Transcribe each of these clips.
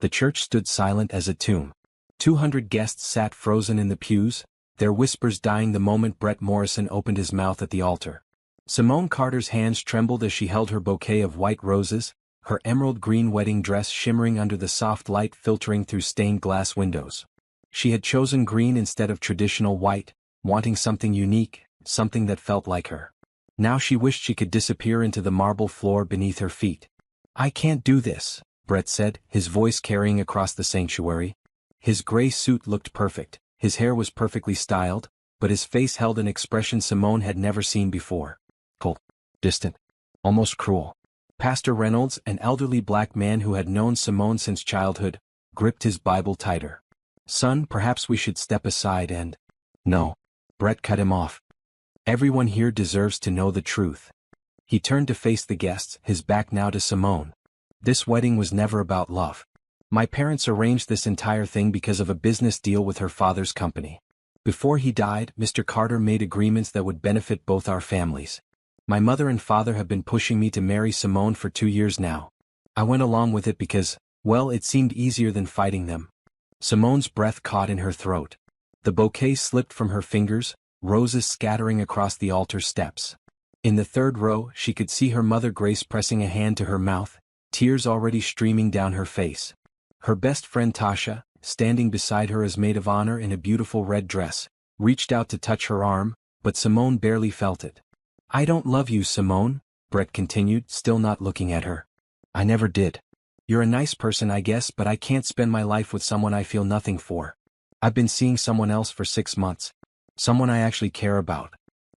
The church stood silent as a tomb. 200 guests sat frozen in the pews, their whispers dying the moment Brett Morrison opened his mouth at the altar. Simone Carter's hands trembled as she held her bouquet of white roses, her emerald green wedding dress shimmering under the soft light filtering through stained glass windows. She had chosen green instead of traditional white, wanting something unique, something that felt like her. Now she wished she could disappear into the marble floor beneath her feet. "I can't do this," Brett said, his voice carrying across the sanctuary. His gray suit looked perfect, his hair was perfectly styled, but his face held an expression Simone had never seen before. Cold, distant, almost cruel. Pastor Reynolds, an elderly black man who had known Simone since childhood, gripped his Bible tighter. "Son, perhaps we should step aside and—" "No." Brett cut him off. "Everyone here deserves to know the truth." He turned to face the guests, his back now to Simone. "This wedding was never about love. My parents arranged this entire thing because of a business deal with her father's company. Before he died, Mr. Carter made agreements that would benefit both our families. My mother and father have been pushing me to marry Simone for 2 years now. I went along with it because, well, it seemed easier than fighting them." Simone's breath caught in her throat. The bouquet slipped from her fingers, roses scattering across the altar steps. In the third row, she could see her mother Grace pressing a hand to her mouth, tears already streaming down her face. Her best friend Tasha, standing beside her as maid of honor in a beautiful red dress, reached out to touch her arm, but Simone barely felt it. "I don't love you, Simone," Brett continued, still not looking at her. "I never did. You're a nice person, I guess, but I can't spend my life with someone I feel nothing for. I've been seeing someone else for 6 months. Someone I actually care about.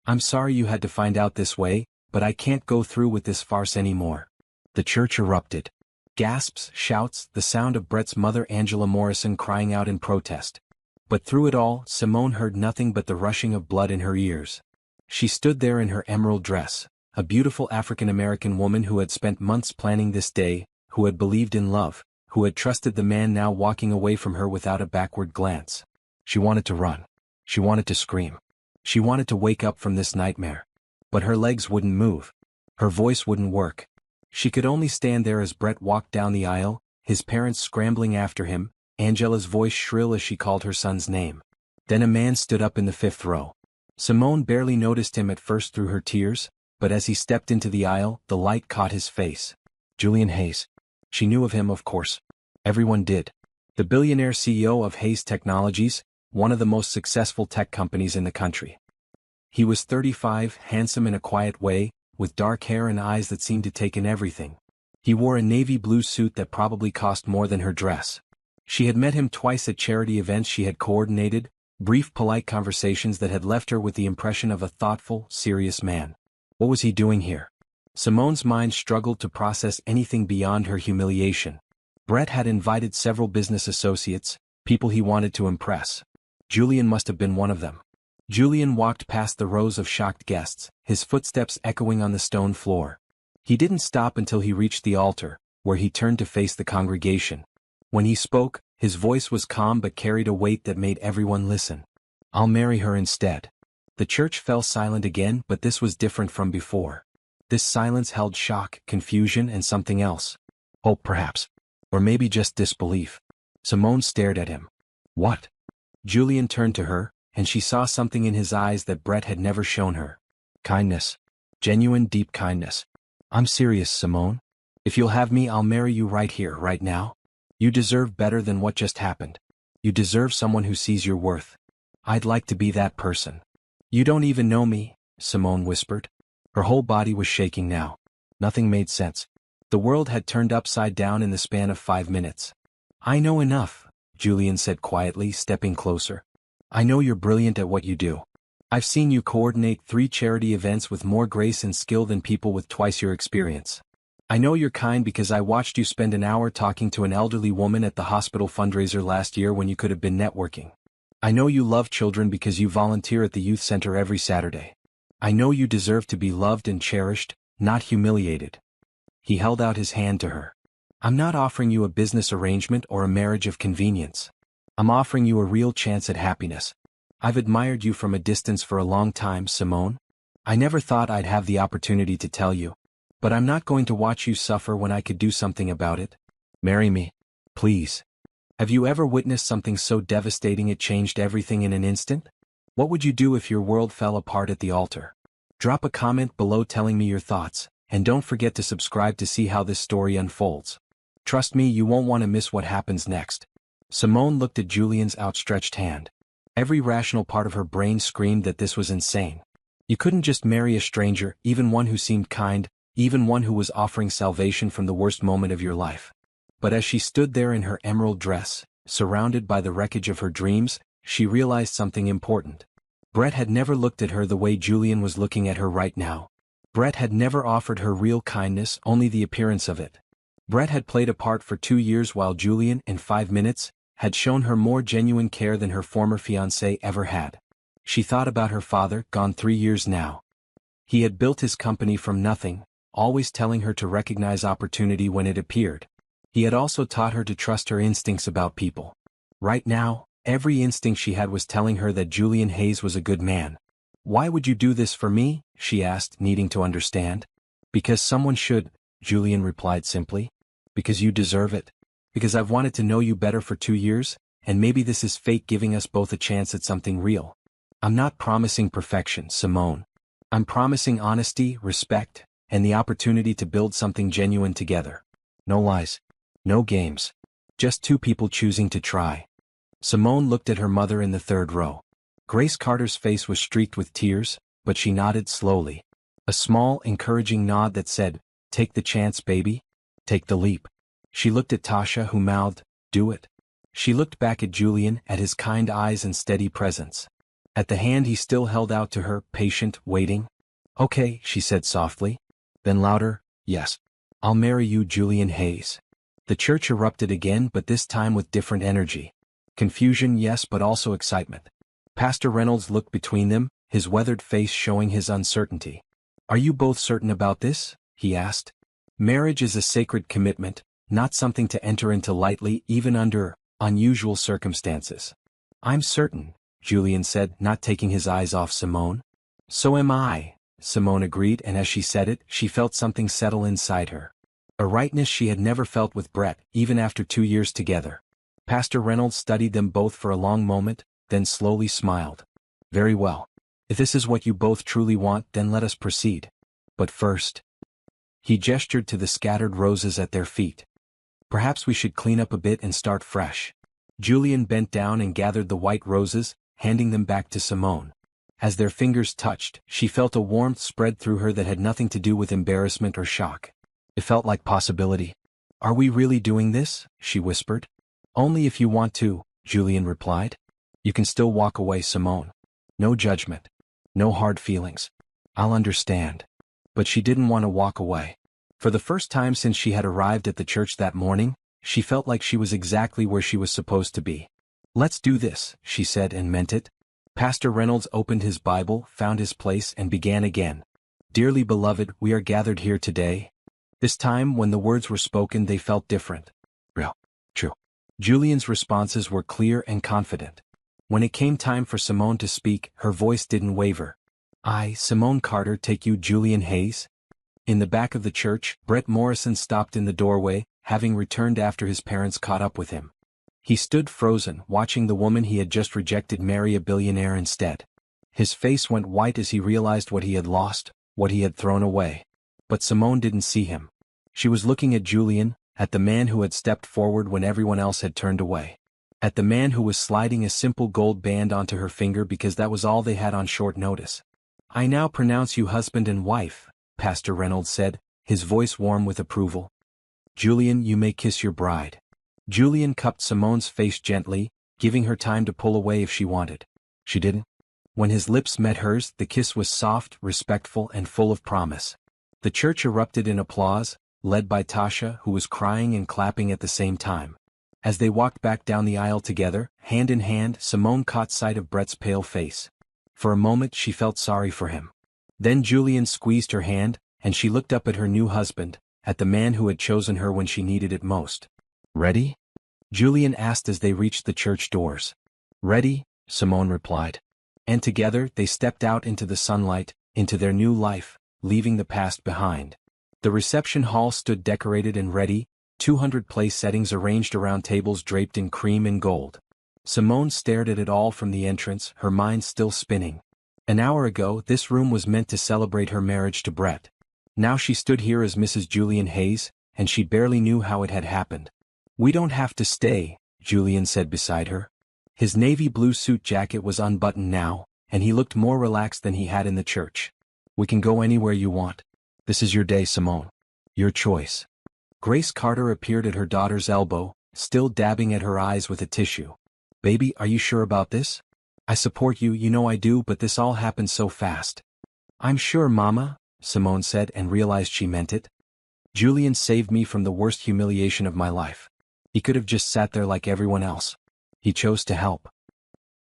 I'm sorry you had to find out this way, but I can't go through with this farce anymore." The church erupted. Gasps, shouts, the sound of Brett's mother Angela Morrison crying out in protest. But through it all, Simone heard nothing but the rushing of blood in her ears. She stood there in her emerald dress, a beautiful African-American woman who had spent months planning this day, who had believed in love, who had trusted the man now walking away from her without a backward glance. She wanted to run. She wanted to scream. She wanted to wake up from this nightmare. But her legs wouldn't move. Her voice wouldn't work. She could only stand there as Brett walked down the aisle, his parents scrambling after him, Angela's voice shrill as she called her son's name. Then a man stood up in the 5th row. Simone barely noticed him at first through her tears, but as he stepped into the aisle, the light caught his face. Julian Hayes. She knew of him, of course. Everyone did. The billionaire CEO of Hayes Technologies, one of the most successful tech companies in the country. He was 35, handsome in a quiet way, with dark hair and eyes that seemed to take in everything. He wore a navy blue suit that probably cost more than her dress. She had met him twice at charity events she had coordinated, brief polite conversations that had left her with the impression of a thoughtful, serious man. What was he doing here? Simone's mind struggled to process anything beyond her humiliation. Brett had invited several business associates, people he wanted to impress. Julian must have been one of them. Julian walked past the rows of shocked guests, his footsteps echoing on the stone floor. He didn't stop until he reached the altar, where he turned to face the congregation. When he spoke, his voice was calm but carried a weight that made everyone listen. "I'll marry her instead." The church fell silent again, but this was different from before. This silence held shock, confusion, and something else. Hope, perhaps. Or maybe just disbelief. Simone stared at him. "What?" Julian turned to her, and she saw something in his eyes that Brett had never shown her. Kindness. Genuine, deep kindness. "I'm serious, Simone. If you'll have me, I'll marry you right here, right now. You deserve better than what just happened. You deserve someone who sees your worth. I'd like to be that person." "You don't even know me," Simone whispered. Her whole body was shaking now. Nothing made sense. The world had turned upside down in the span of 5 minutes. "I know enough," Julian said quietly, stepping closer. "I know you're brilliant at what you do. I've seen you coordinate 3 charity events with more grace and skill than people with twice your experience. I know you're kind because I watched you spend an hour talking to an elderly woman at the hospital fundraiser last year when you could have been networking. I know you love children because you volunteer at the youth center every Saturday. I know you deserve to be loved and cherished, not humiliated." He held out his hand to her. "I'm not offering you a business arrangement or a marriage of convenience. I'm offering you a real chance at happiness. I've admired you from a distance for a long time, Simone. I never thought I'd have the opportunity to tell you. But I'm not going to watch you suffer when I could do something about it. Marry me." Please. Have you ever witnessed something so devastating it changed everything in an instant? What would you do if your world fell apart at the altar? Drop a comment below telling me your thoughts, and don't forget to subscribe to see how this story unfolds. Trust me, you won't want to miss what happens next. Simone looked at Julian's outstretched hand. Every rational part of her brain screamed that this was insane. You couldn't just marry a stranger, even one who seemed kind, even one who was offering salvation from the worst moment of your life. But as she stood there in her emerald dress, surrounded by the wreckage of her dreams, she realized something important. Brett had never looked at her the way Julian was looking at her right now. Brett had never offered her real kindness, only the appearance of it. Brett had played a part for 2 years while Julian, in 5 minutes, had shown her more genuine care than her former fiancé ever had. She thought about her father, gone 3 years now. He had built his company from nothing, always telling her to recognize opportunity when it appeared. He had also taught her to trust her instincts about people. Right now, every instinct she had was telling her that Julian Hayes was a good man. "Why would you do this for me?" she asked, needing to understand. "Because someone should," Julian replied simply. "Because you deserve it. Because I've wanted to know you better for 2 years, and maybe this is fate giving us both a chance at something real. I'm not promising perfection, Simone. I'm promising honesty, respect, and the opportunity to build something genuine together. No lies. No games. Just 2 people choosing to try." Simone looked at her mother in the 3rd row. Grace Carter's face was streaked with tears, but she nodded slowly. A small, encouraging nod that said, "Take the chance, baby. Take the leap." She looked at Tasha, who mouthed, "Do it." She looked back at Julian, at his kind eyes and steady presence. At the hand he still held out to her, patient, waiting. "Okay," she said softly. Then louder, "Yes. I'll marry you, Julian Hayes." The church erupted again, but this time with different energy. Confusion, yes, but also excitement. Pastor Reynolds looked between them, his weathered face showing his uncertainty. "Are you both certain about this?" he asked. "Marriage is a sacred commitment, not something to enter into lightly, even under unusual circumstances." "I'm certain," Julian said, not taking his eyes off Simone. "So am I," Simone agreed, and as she said it, she felt something settle inside her. A rightness she had never felt with Brett, even after 2 years together. Pastor Reynolds studied them both for a long moment, then slowly smiled. "Very well. If this is what you both truly want, then let us proceed. But first..." He gestured to the scattered roses at their feet. "Perhaps we should clean up a bit and start fresh." Julian bent down and gathered the white roses, handing them back to Simone. As their fingers touched, she felt a warmth spread through her that had nothing to do with embarrassment or shock. It felt like possibility. "Are we really doing this?" she whispered. "Only if you want to," Julian replied. "You can still walk away, Simone. No judgment. No hard feelings. I'll understand." But she didn't want to walk away. For the first time since she had arrived at the church that morning, she felt like she was exactly where she was supposed to be. "Let's do this," she said, and meant it. Pastor Reynolds opened his Bible, found his place, and began again. "Dearly beloved, we are gathered here today." This time, when the words were spoken, they felt different. Real. True. Julian's responses were clear and confident. When it came time for Simone to speak, her voice didn't waver. "I, Simone Carter, take you, Julian Hayes." In the back of the church, Brett Morrison stopped in the doorway, having returned after his parents caught up with him. He stood frozen, watching the woman he had just rejected marry a billionaire instead. His face went white as he realized what he had lost, what he had thrown away. But Simone didn't see him. She was looking at Julian, at the man who had stepped forward when everyone else had turned away. At the man who was sliding a simple gold band onto her finger because that was all they had on short notice. "I now pronounce you husband and wife," Pastor Reynolds said, his voice warm with approval. "Julian, you may kiss your bride." Julian cupped Simone's face gently, giving her time to pull away if she wanted. She didn't. When his lips met hers, the kiss was soft, respectful, and full of promise. The church erupted in applause, led by Tasha, who was crying and clapping at the same time. As they walked back down the aisle together, hand in hand, Simone caught sight of Brett's pale face. For a moment she felt sorry for him. Then Julian squeezed her hand, and she looked up at her new husband, at the man who had chosen her when she needed it most. "Ready?" Julian asked as they reached the church doors. "Ready," Simone replied. And together they stepped out into the sunlight, into their new life, leaving the past behind. The reception hall stood decorated and ready, 200 place settings arranged around tables draped in cream and gold. Simone stared at it all from the entrance, her mind still spinning. An hour ago, this room was meant to celebrate her marriage to Brett. Now she stood here as Mrs. Julian Hayes, and she barely knew how it had happened. "We don't have to stay," Julian said beside her. His navy blue suit jacket was unbuttoned now, and he looked more relaxed than he had in the church. "We can go anywhere you want. This is your day, Simone. Your choice." Grace Carter appeared at her daughter's elbow, still dabbing at her eyes with a tissue. "Baby, are you sure about this?" "I support you, you know I do, but this all happened so fast." "I'm sure, Mama," Simone said and realized she meant it. "Julian saved me from the worst humiliation of my life. He could have just sat there like everyone else. He chose to help."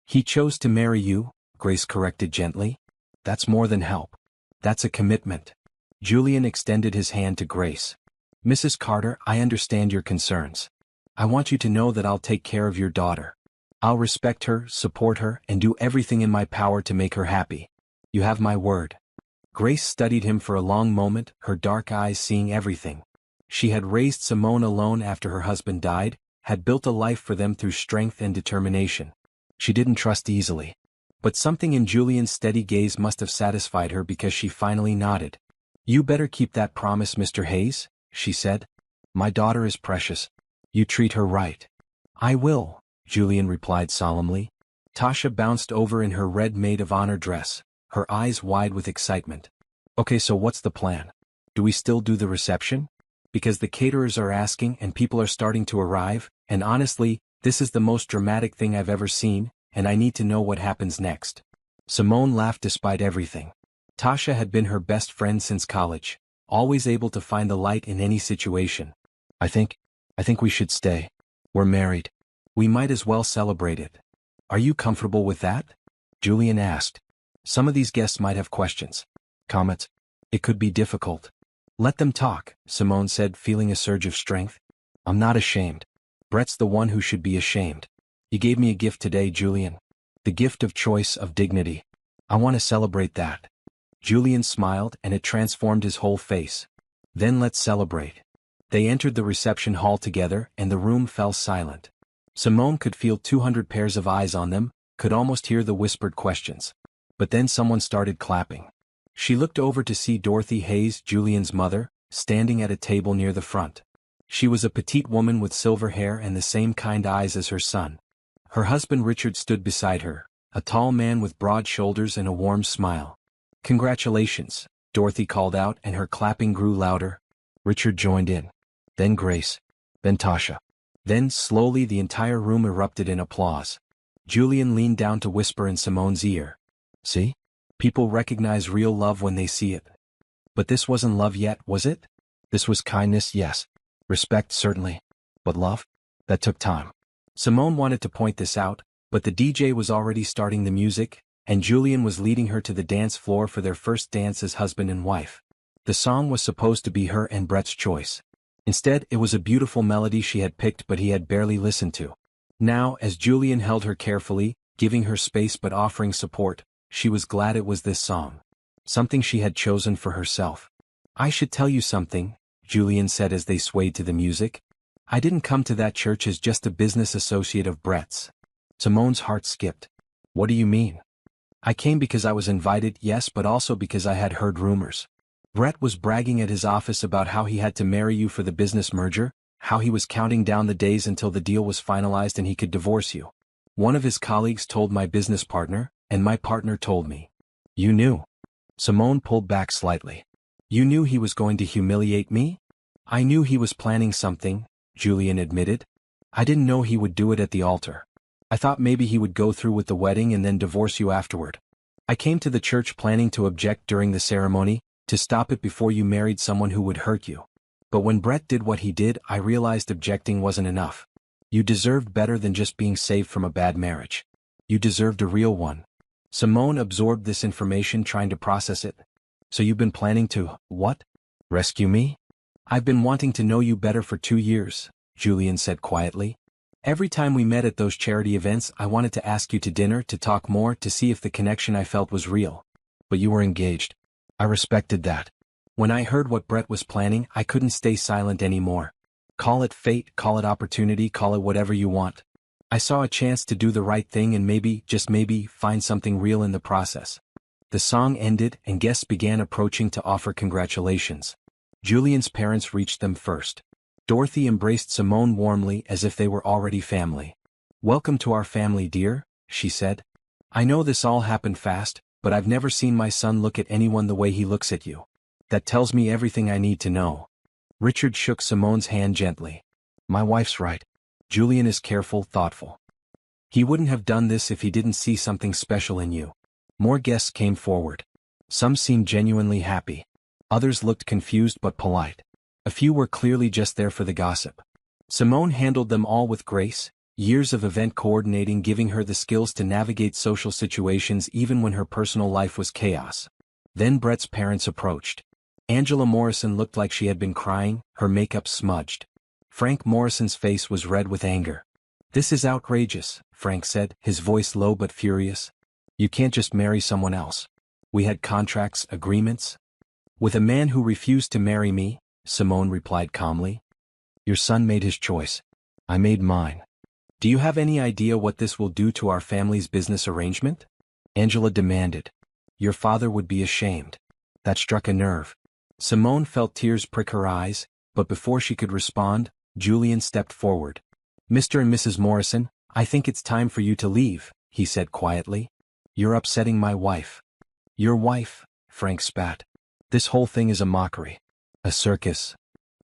"He chose to marry you," Grace corrected gently. "That's more than help. That's a commitment." Julian extended his hand to Grace. "Mrs. Carter, I understand your concerns. I want you to know that I'll take care of your daughter. I'll respect her, support her, and do everything in my power to make her happy. You have my word." Grace studied him for a long moment, her dark eyes seeing everything. She had raised Simone alone after her husband died, had built a life for them through strength and determination. She didn't trust easily. But something in Julian's steady gaze must have satisfied her because she finally nodded. "You better keep that promise, Mr. Hayes," she said. "My daughter is precious. You treat her right." "I will," Julian replied solemnly. Tasha bounced over in her red maid of honor dress, her eyes wide with excitement. "Okay, so what's the plan? Do we still do the reception? Because the caterers are asking and people are starting to arrive, and honestly, this is the most dramatic thing I've ever seen, and I need to know what happens next." Simone laughed despite everything. Tasha had been her best friend since college, always able to find the light in any situation. I think we should stay. We're married. We might as well celebrate it." "Are you comfortable with that?" Julian asked. "Some of these guests might have questions. Comments. It could be difficult." "Let them talk," Simone said, feeling a surge of strength. "I'm not ashamed. Brett's the one who should be ashamed. You gave me a gift today, Julian. The gift of choice, of dignity. I want to celebrate that." Julian smiled and it transformed his whole face. "Then let's celebrate." They entered the reception hall together and the room fell silent. Simone could feel 200 pairs of eyes on them, could almost hear the whispered questions. But then someone started clapping. She looked over to see Dorothy Hayes, Julian's mother, standing at a table near the front. She was a petite woman with silver hair and the same kind eyes as her son. Her husband Richard stood beside her, a tall man with broad shoulders and a warm smile. "Congratulations," Dorothy called out and her clapping grew louder. Richard joined in. Then Grace. Then Tasha. Then, slowly, the entire room erupted in applause. Julian leaned down to whisper in Simone's ear. "See? People recognize real love when they see it." But this wasn't love yet, was it? This was kindness, yes. Respect, certainly. But love? That took time. Simone wanted to point this out, but the DJ was already starting the music, and Julian was leading her to the dance floor for their first dance as husband and wife. The song was supposed to be her and Brett's choice. Instead, it was a beautiful melody she had picked but he had barely listened to. Now, as Julian held her carefully, giving her space but offering support, she was glad it was this song. Something she had chosen for herself. "I should tell you something," Julian said as they swayed to the music. "I didn't come to that church as just a business associate of Brett's." Simone's heart skipped. "What do you mean?" "I came because I was invited, yes, but also because I had heard rumors. Brett was bragging at his office about how he had to marry you for the business merger, how he was counting down the days until the deal was finalized and he could divorce you. One of his colleagues told my business partner, and my partner told me." "You knew?" Simone pulled back slightly. "You knew he was going to humiliate me?" "I knew he was planning something," Julian admitted. "I didn't know he would do it at the altar. I thought maybe he would go through with the wedding and then divorce you afterward. I came to the church planning to object during the ceremony, to stop it before you married someone who would hurt you. But when Brett did what he did, I realized objecting wasn't enough. You deserved better than just being saved from a bad marriage. You deserved a real one." Simone absorbed this information, trying to process it. "So you've been planning to, what? Rescue me?" "I've been wanting to know you better for 2 years," Julian said quietly. "Every time we met at those charity events, I wanted to ask you to dinner, to talk more, to see if the connection I felt was real. But you were engaged. I respected that. When I heard what Brett was planning, I couldn't stay silent anymore. Call it fate, call it opportunity, call it whatever you want. I saw a chance to do the right thing and maybe, just maybe, find something real in the process. The song ended and guests began approaching to offer congratulations. Julian's parents reached them first. Dorothy embraced Simone warmly as if they were already family. "Welcome to our family, dear," she said. "I know this all happened fast, but I've never seen my son look at anyone the way he looks at you. That tells me everything I need to know." Richard shook Simone's hand gently. "My wife's right. Julian is careful, thoughtful. He wouldn't have done this if he didn't see something special in you." More guests came forward. Some seemed genuinely happy. Others looked confused but polite. A few were clearly just there for the gossip. Simone handled them all with grace, years of event coordinating giving her the skills to navigate social situations even when her personal life was chaos. Then Brett's parents approached. Angela Morrison looked like she had been crying, her makeup smudged. Frank Morrison's face was red with anger. "This is outrageous," Frank said, his voice low but furious. "You can't just marry someone else. We had contracts, agreements." "With a man who refused to marry me," Simone replied calmly. "Your son made his choice. I made mine. Do you have any idea what this will do to our family's business arrangement?" Angela demanded. "Your father would be ashamed." That struck a nerve. Simone felt tears prick her eyes, but before she could respond, Julian stepped forward. "Mr. and Mrs. Morrison, I think it's time for you to leave," he said quietly. "You're upsetting my wife." "Your wife?" Frank spat. "This whole thing is a mockery. A circus."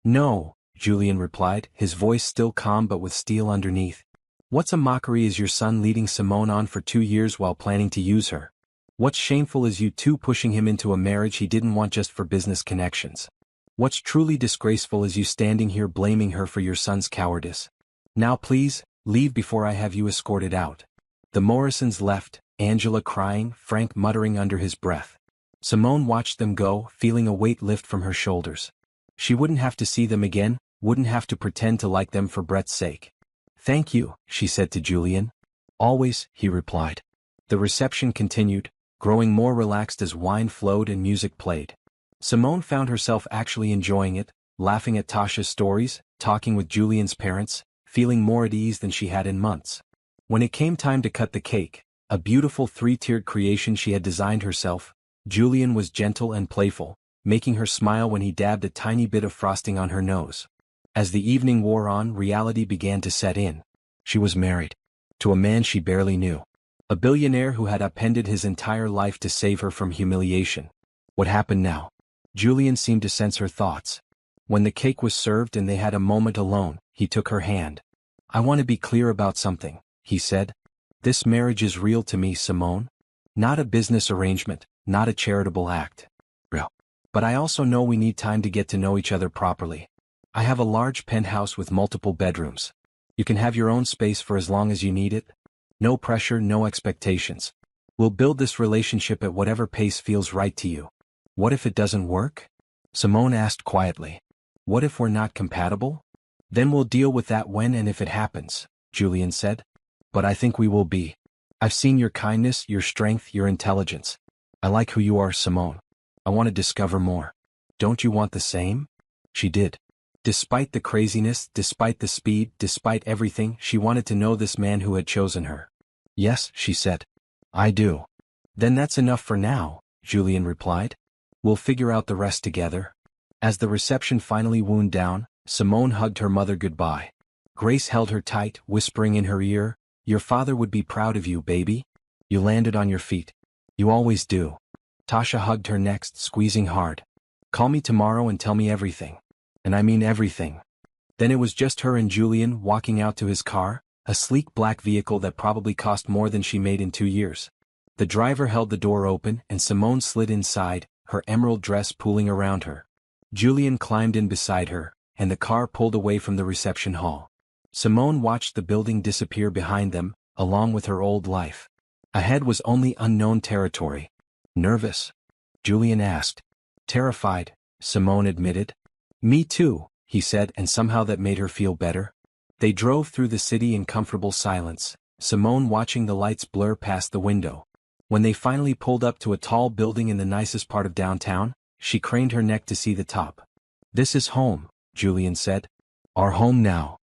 "No," Julian replied, his voice still calm but with steel underneath. "What's a mockery is your son leading Simone on for 2 years while planning to use her. What's shameful is you two pushing him into a marriage he didn't want just for business connections. What's truly disgraceful is you standing here blaming her for your son's cowardice. Now please, leave before I have you escorted out." The Morrisons left, Angela crying, Frank muttering under his breath. Simone watched them go, feeling a weight lift from her shoulders. She wouldn't have to see them again, wouldn't have to pretend to like them for Brett's sake. "Thank you," she said to Julian. "Always," he replied. The reception continued, growing more relaxed as wine flowed and music played. Simone found herself actually enjoying it, laughing at Tasha's stories, talking with Julian's parents, feeling more at ease than she had in months. When it came time to cut the cake, a beautiful 3-tiered creation she had designed herself, Julian was gentle and playful, making her smile when he dabbed a tiny bit of frosting on her nose. As the evening wore on, reality began to set in. She was married. To a man she barely knew. A billionaire who had upended his entire life to save her from humiliation. What happened now? Julian seemed to sense her thoughts. When the cake was served and they had a moment alone, he took her hand. "I want to be clear about something," he said. "This marriage is real to me, Simone. Not a business arrangement, not a charitable act. Real. But I also know we need time to get to know each other properly. I have a large penthouse with multiple bedrooms. You can have your own space for as long as you need it. No pressure, no expectations. We'll build this relationship at whatever pace feels right to you." "What if it doesn't work?" Simone asked quietly. "What if we're not compatible?" "Then we'll deal with that when and if it happens," Julian said. "But I think we will be. I've seen your kindness, your strength, your intelligence. I like who you are, Simone. I want to discover more. Don't you want the same?" She did. Despite the craziness, despite the speed, despite everything, she wanted to know this man who had chosen her. "Yes," she said. "I do." "Then that's enough for now," Julian replied. "We'll figure out the rest together." As the reception finally wound down, Simone hugged her mother goodbye. Grace held her tight, whispering in her ear, "Your father would be proud of you, baby. You landed on your feet. You always do." Tasha hugged her next, squeezing hard. "Call me tomorrow and tell me everything. And I mean everything." Then it was just her and Julian walking out to his car, a sleek black vehicle that probably cost more than she made in 2 years. The driver held the door open and Simone slid inside, her emerald dress pooling around her. Julian climbed in beside her, and the car pulled away from the reception hall. Simone watched the building disappear behind them, along with her old life. Ahead was only unknown territory. "Nervous?" Julian asked. "Terrified," Simone admitted. "Me too," he said, and somehow that made her feel better. They drove through the city in comfortable silence, Simone watching the lights blur past the window. When they finally pulled up to a tall building in the nicest part of downtown, she craned her neck to see the top. "This is home," Julian said. Our home now.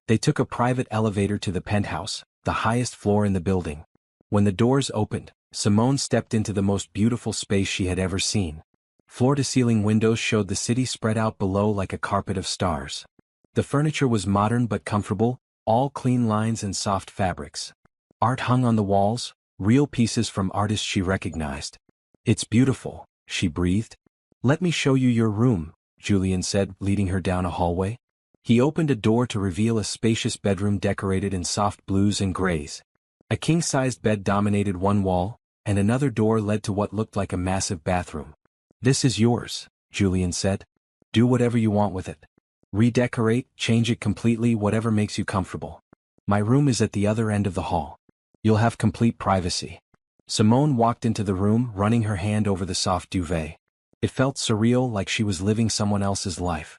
They took a private elevator to the penthouse, the highest floor in the building. When the doors opened, Simone stepped into the most beautiful space she had ever seen. Floor-to-ceiling windows showed the city spread out below like a carpet of stars. The furniture was modern but comfortable, all clean lines and soft fabrics. Art hung on the walls, real pieces from artists she recognized. It's beautiful, she breathed. Let me show you your room, Julian said, leading her down a hallway. He opened a door to reveal a spacious bedroom decorated in soft blues and grays. A king-sized bed dominated one wall, and another door led to what looked like a massive bathroom. This is yours, Julian said. Do whatever you want with it. Redecorate, change it completely, whatever makes you comfortable. My room is at the other end of the hall. You'll have complete privacy. Simone walked into the room, running her hand over the soft duvet. It felt surreal, like she was living someone else's life.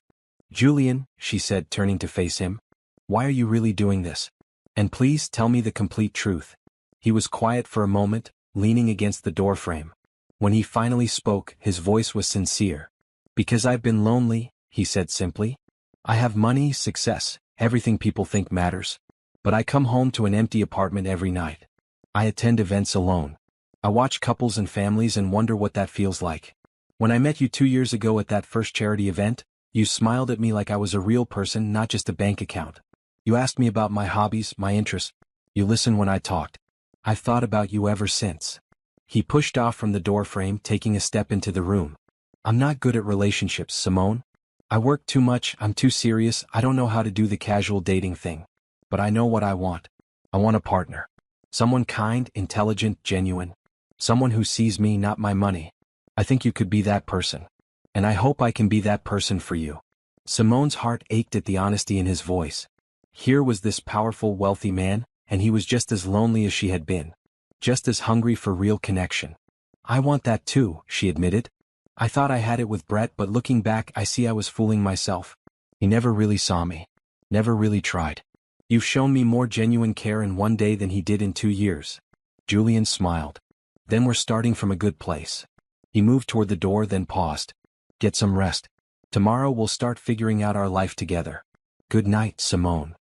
Julian, she said, turning to face him. Why are you really doing this? And please tell me the complete truth. He was quiet for a moment, leaning against the doorframe. When he finally spoke, his voice was sincere. Because I've been lonely, he said simply. I have money, success, everything people think matters. But I come home to an empty apartment every night. I attend events alone. I watch couples and families and wonder what that feels like. When I met you 2 years ago at that first charity event, you smiled at me like I was a real person, not just a bank account. You asked me about my hobbies, my interests. You listened when I talked. I've thought about you ever since. He pushed off from the doorframe, taking a step into the room. I'm not good at relationships, Simone. I work too much, I'm too serious, I don't know how to do the casual dating thing. But I know what I want. I want a partner. Someone kind, intelligent, genuine. Someone who sees me, not my money. I think you could be that person. And I hope I can be that person for you. Simone's heart ached at the honesty in his voice. Here was this powerful, wealthy man, and he was just as lonely as she had been. Just as hungry for real connection. I want that too, she admitted. I thought I had it with Brett, but looking back I see I was fooling myself. He never really saw me. Never really tried. You've shown me more genuine care in 1 day than he did in 2 years. Julian smiled. Then we're starting from a good place. He moved toward the door, then paused. Get some rest. Tomorrow we'll start figuring out our life together. Good night, Simone.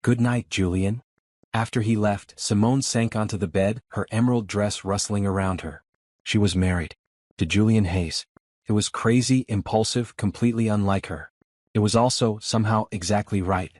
Good night, Julian. After he left, Simone sank onto the bed, her emerald dress rustling around her. She was married. To Julian Hayes. It was crazy, impulsive, completely unlike her. It was also, somehow, exactly right.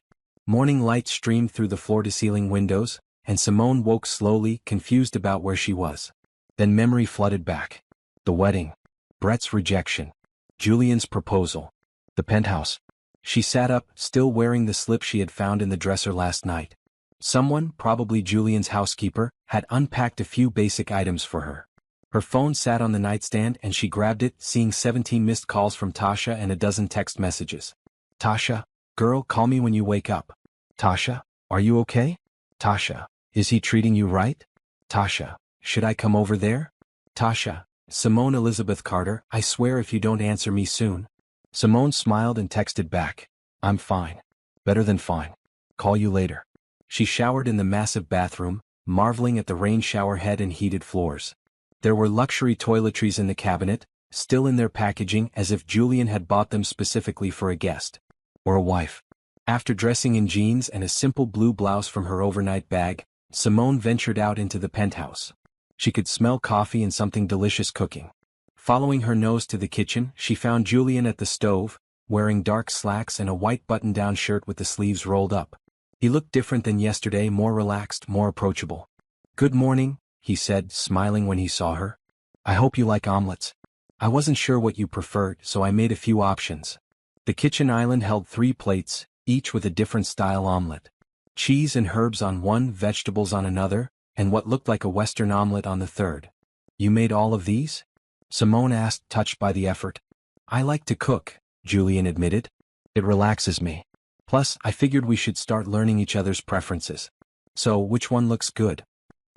Morning light streamed through the floor-to-ceiling windows, and Simone woke slowly, confused about where she was. Then memory flooded back. The wedding. Brett's rejection. Julian's proposal. The penthouse. She sat up, still wearing the slip she had found in the dresser last night. Someone, probably Julian's housekeeper, had unpacked a few basic items for her. Her phone sat on the nightstand and she grabbed it, seeing 17 missed calls from Tasha and a dozen text messages. Tasha, girl, call me when you wake up. Tasha, are you okay? Tasha, is he treating you right? Tasha, should I come over there? Tasha, Simone Elizabeth Carter, I swear if you don't answer me soon. Simone smiled and texted back. I'm fine. Better than fine. Call you later. She showered in the massive bathroom, marveling at the rain shower head and heated floors. There were luxury toiletries in the cabinet, still in their packaging as if Julian had bought them specifically for a guest. Or a wife. After dressing in jeans and a simple blue blouse from her overnight bag, Simone ventured out into the penthouse. She could smell coffee and something delicious cooking. Following her nose to the kitchen, she found Julian at the stove, wearing dark slacks and a white button-down shirt with the sleeves rolled up. He looked different than yesterday, more relaxed, more approachable. Good morning, he said, smiling when he saw her. I hope you like omelets. I wasn't sure what you preferred, so I made a few options. The kitchen island held 3 plates, each with a different style omelet. Cheese and herbs on one, vegetables on another, and what looked like a Western omelet on the third. You made all of these? Simone asked, touched by the effort. I like to cook, Julian admitted. It relaxes me. Plus, I figured we should start learning each other's preferences. So, which one looks good?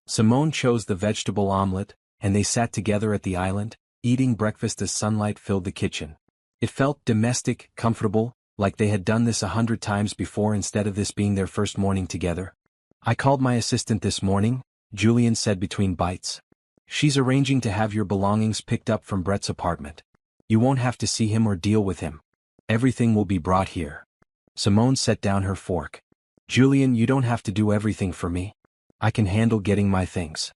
Simone chose the vegetable omelet, and they sat together at the island, eating breakfast as sunlight filled the kitchen. It felt domestic, comfortable, like they had done this 100 times before instead of this being their first morning together. I called my assistant this morning, Julian said between bites. She's arranging to have your belongings picked up from Brett's apartment. You won't have to see him or deal with him. Everything will be brought here. Simone set down her fork. Julian, you don't have to do everything for me. I can handle getting my things.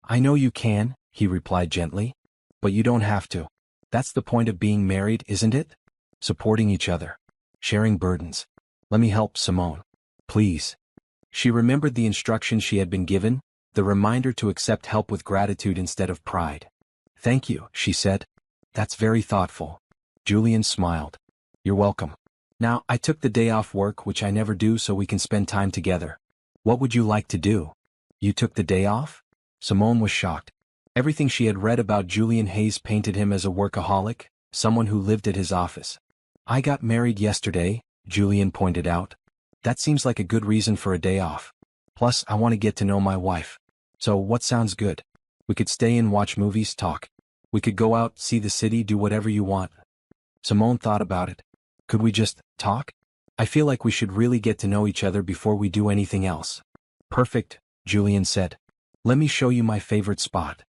I know you can, he replied gently. But you don't have to. That's the point of being married, isn't it? Supporting each other. Sharing burdens. Let me help, Simone. Please. She remembered the instructions she had been given, the reminder to accept help with gratitude instead of pride. Thank you, she said. That's very thoughtful. Julian smiled. You're welcome. Now, I took the day off work, which I never do, so we can spend time together. What would you like to do? You took the day off? Simone was shocked. Everything she had read about Julian Hayes painted him as a workaholic, someone who lived at his office. I got married yesterday, Julian pointed out. That seems like a good reason for a day off. Plus, I want to get to know my wife. So, what sounds good? We could stay and watch movies, talk. We could go out, see the city, do whatever you want. Simone thought about it. Could we just talk? I feel like we should really get to know each other before we do anything else. Perfect, Julian said. Let me show you my favorite spot.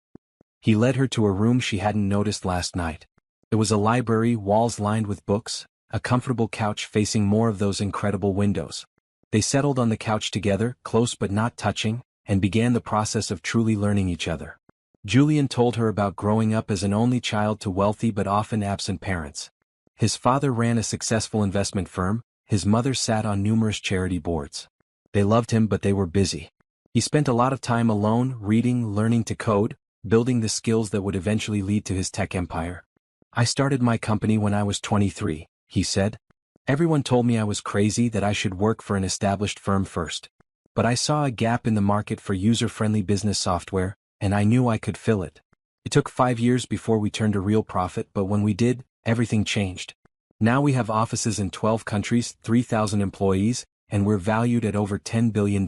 He led her to a room she hadn't noticed last night. It was a library, walls lined with books, a comfortable couch facing more of those incredible windows. They settled on the couch together, close but not touching, and began the process of truly learning each other. Julian told her about growing up as an only child to wealthy but often absent parents. His father ran a successful investment firm, his mother sat on numerous charity boards. They loved him, but they were busy. He spent a lot of time alone, reading, learning to code, building the skills that would eventually lead to his tech empire. I started my company when I was 23, he said. Everyone told me I was crazy, that I should work for an established firm first. But I saw a gap in the market for user-friendly business software, and I knew I could fill it. It took 5 years before we turned a real profit, but when we did, everything changed. Now we have offices in 12 countries, 3,000 employees, and we're valued at over $10 billion.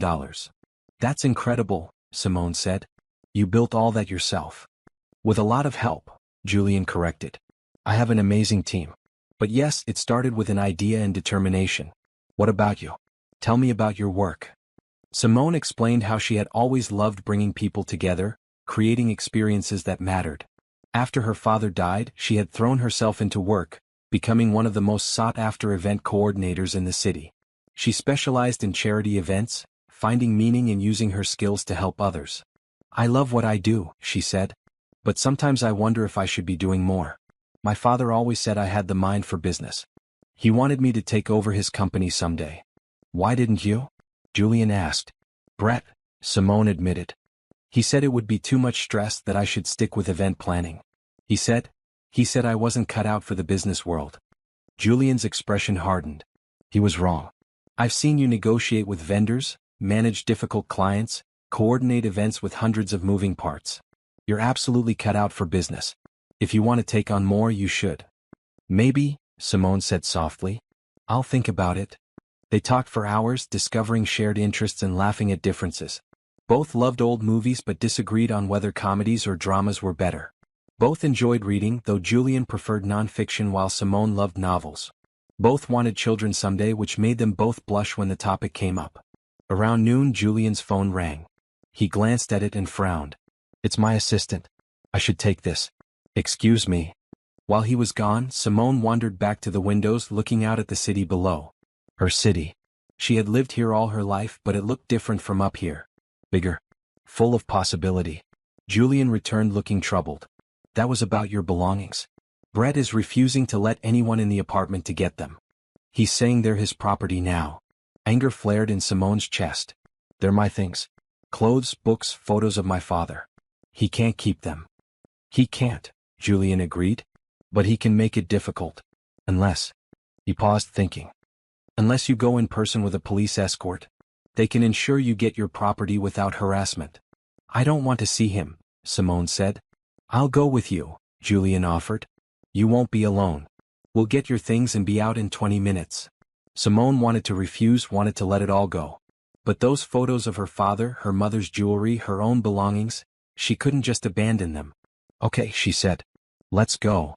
That's incredible, Simone said. You built all that yourself. With a lot of help, Julian corrected. I have an amazing team. But yes, it started with an idea and determination. What about you? Tell me about your work. Simone explained how she had always loved bringing people together, creating experiences that mattered. After her father died, she had thrown herself into work, becoming one of the most sought-after event coordinators in the city. She specialized in charity events, finding meaning in using her skills to help others. I love what I do, she said. But sometimes I wonder if I should be doing more. My father always said I had the mind for business. He wanted me to take over his company someday. Why didn't you? Julian asked. Brett, Simone admitted. He said it would be too much stress, that I should stick with event planning. He said I wasn't cut out for the business world. Julian's expression hardened. He was wrong. I've seen you negotiate with vendors, manage difficult clients, coordinate events with hundreds of moving parts. You're absolutely cut out for business. If you want to take on more, you should. Maybe, Simone said softly. I'll think about it. They talked for hours, discovering shared interests and laughing at differences. Both loved old movies but disagreed on whether comedies or dramas were better. Both enjoyed reading, though Julian preferred nonfiction while Simone loved novels. Both wanted children someday, which made them both blush when the topic came up. Around noon, Julian's phone rang. He glanced at it and frowned. It's my assistant. I should take this. Excuse me. While he was gone, Simone wandered back to the windows, looking out at the city below. Her city. She had lived here all her life, but it looked different from up here. Bigger. Full of possibility. Julian returned, looking troubled. That was about your belongings. Brett is refusing to let anyone in the apartment to get them. He's saying they're his property now. Anger flared in Simone's chest. They're my things. Clothes, books, photos of my father. He can't keep them. He can't, Julian agreed. But he can make it difficult. Unless. He paused, thinking. Unless you go in person with a police escort. They can ensure you get your property without harassment. I don't want to see him, Simone said. I'll go with you, Julian offered. You won't be alone. We'll get your things and be out in 20 minutes. Simone wanted to refuse, wanted to let it all go. But those photos of her father, her mother's jewelry, her own belongings, she couldn't just abandon them. Okay, she said. Let's go.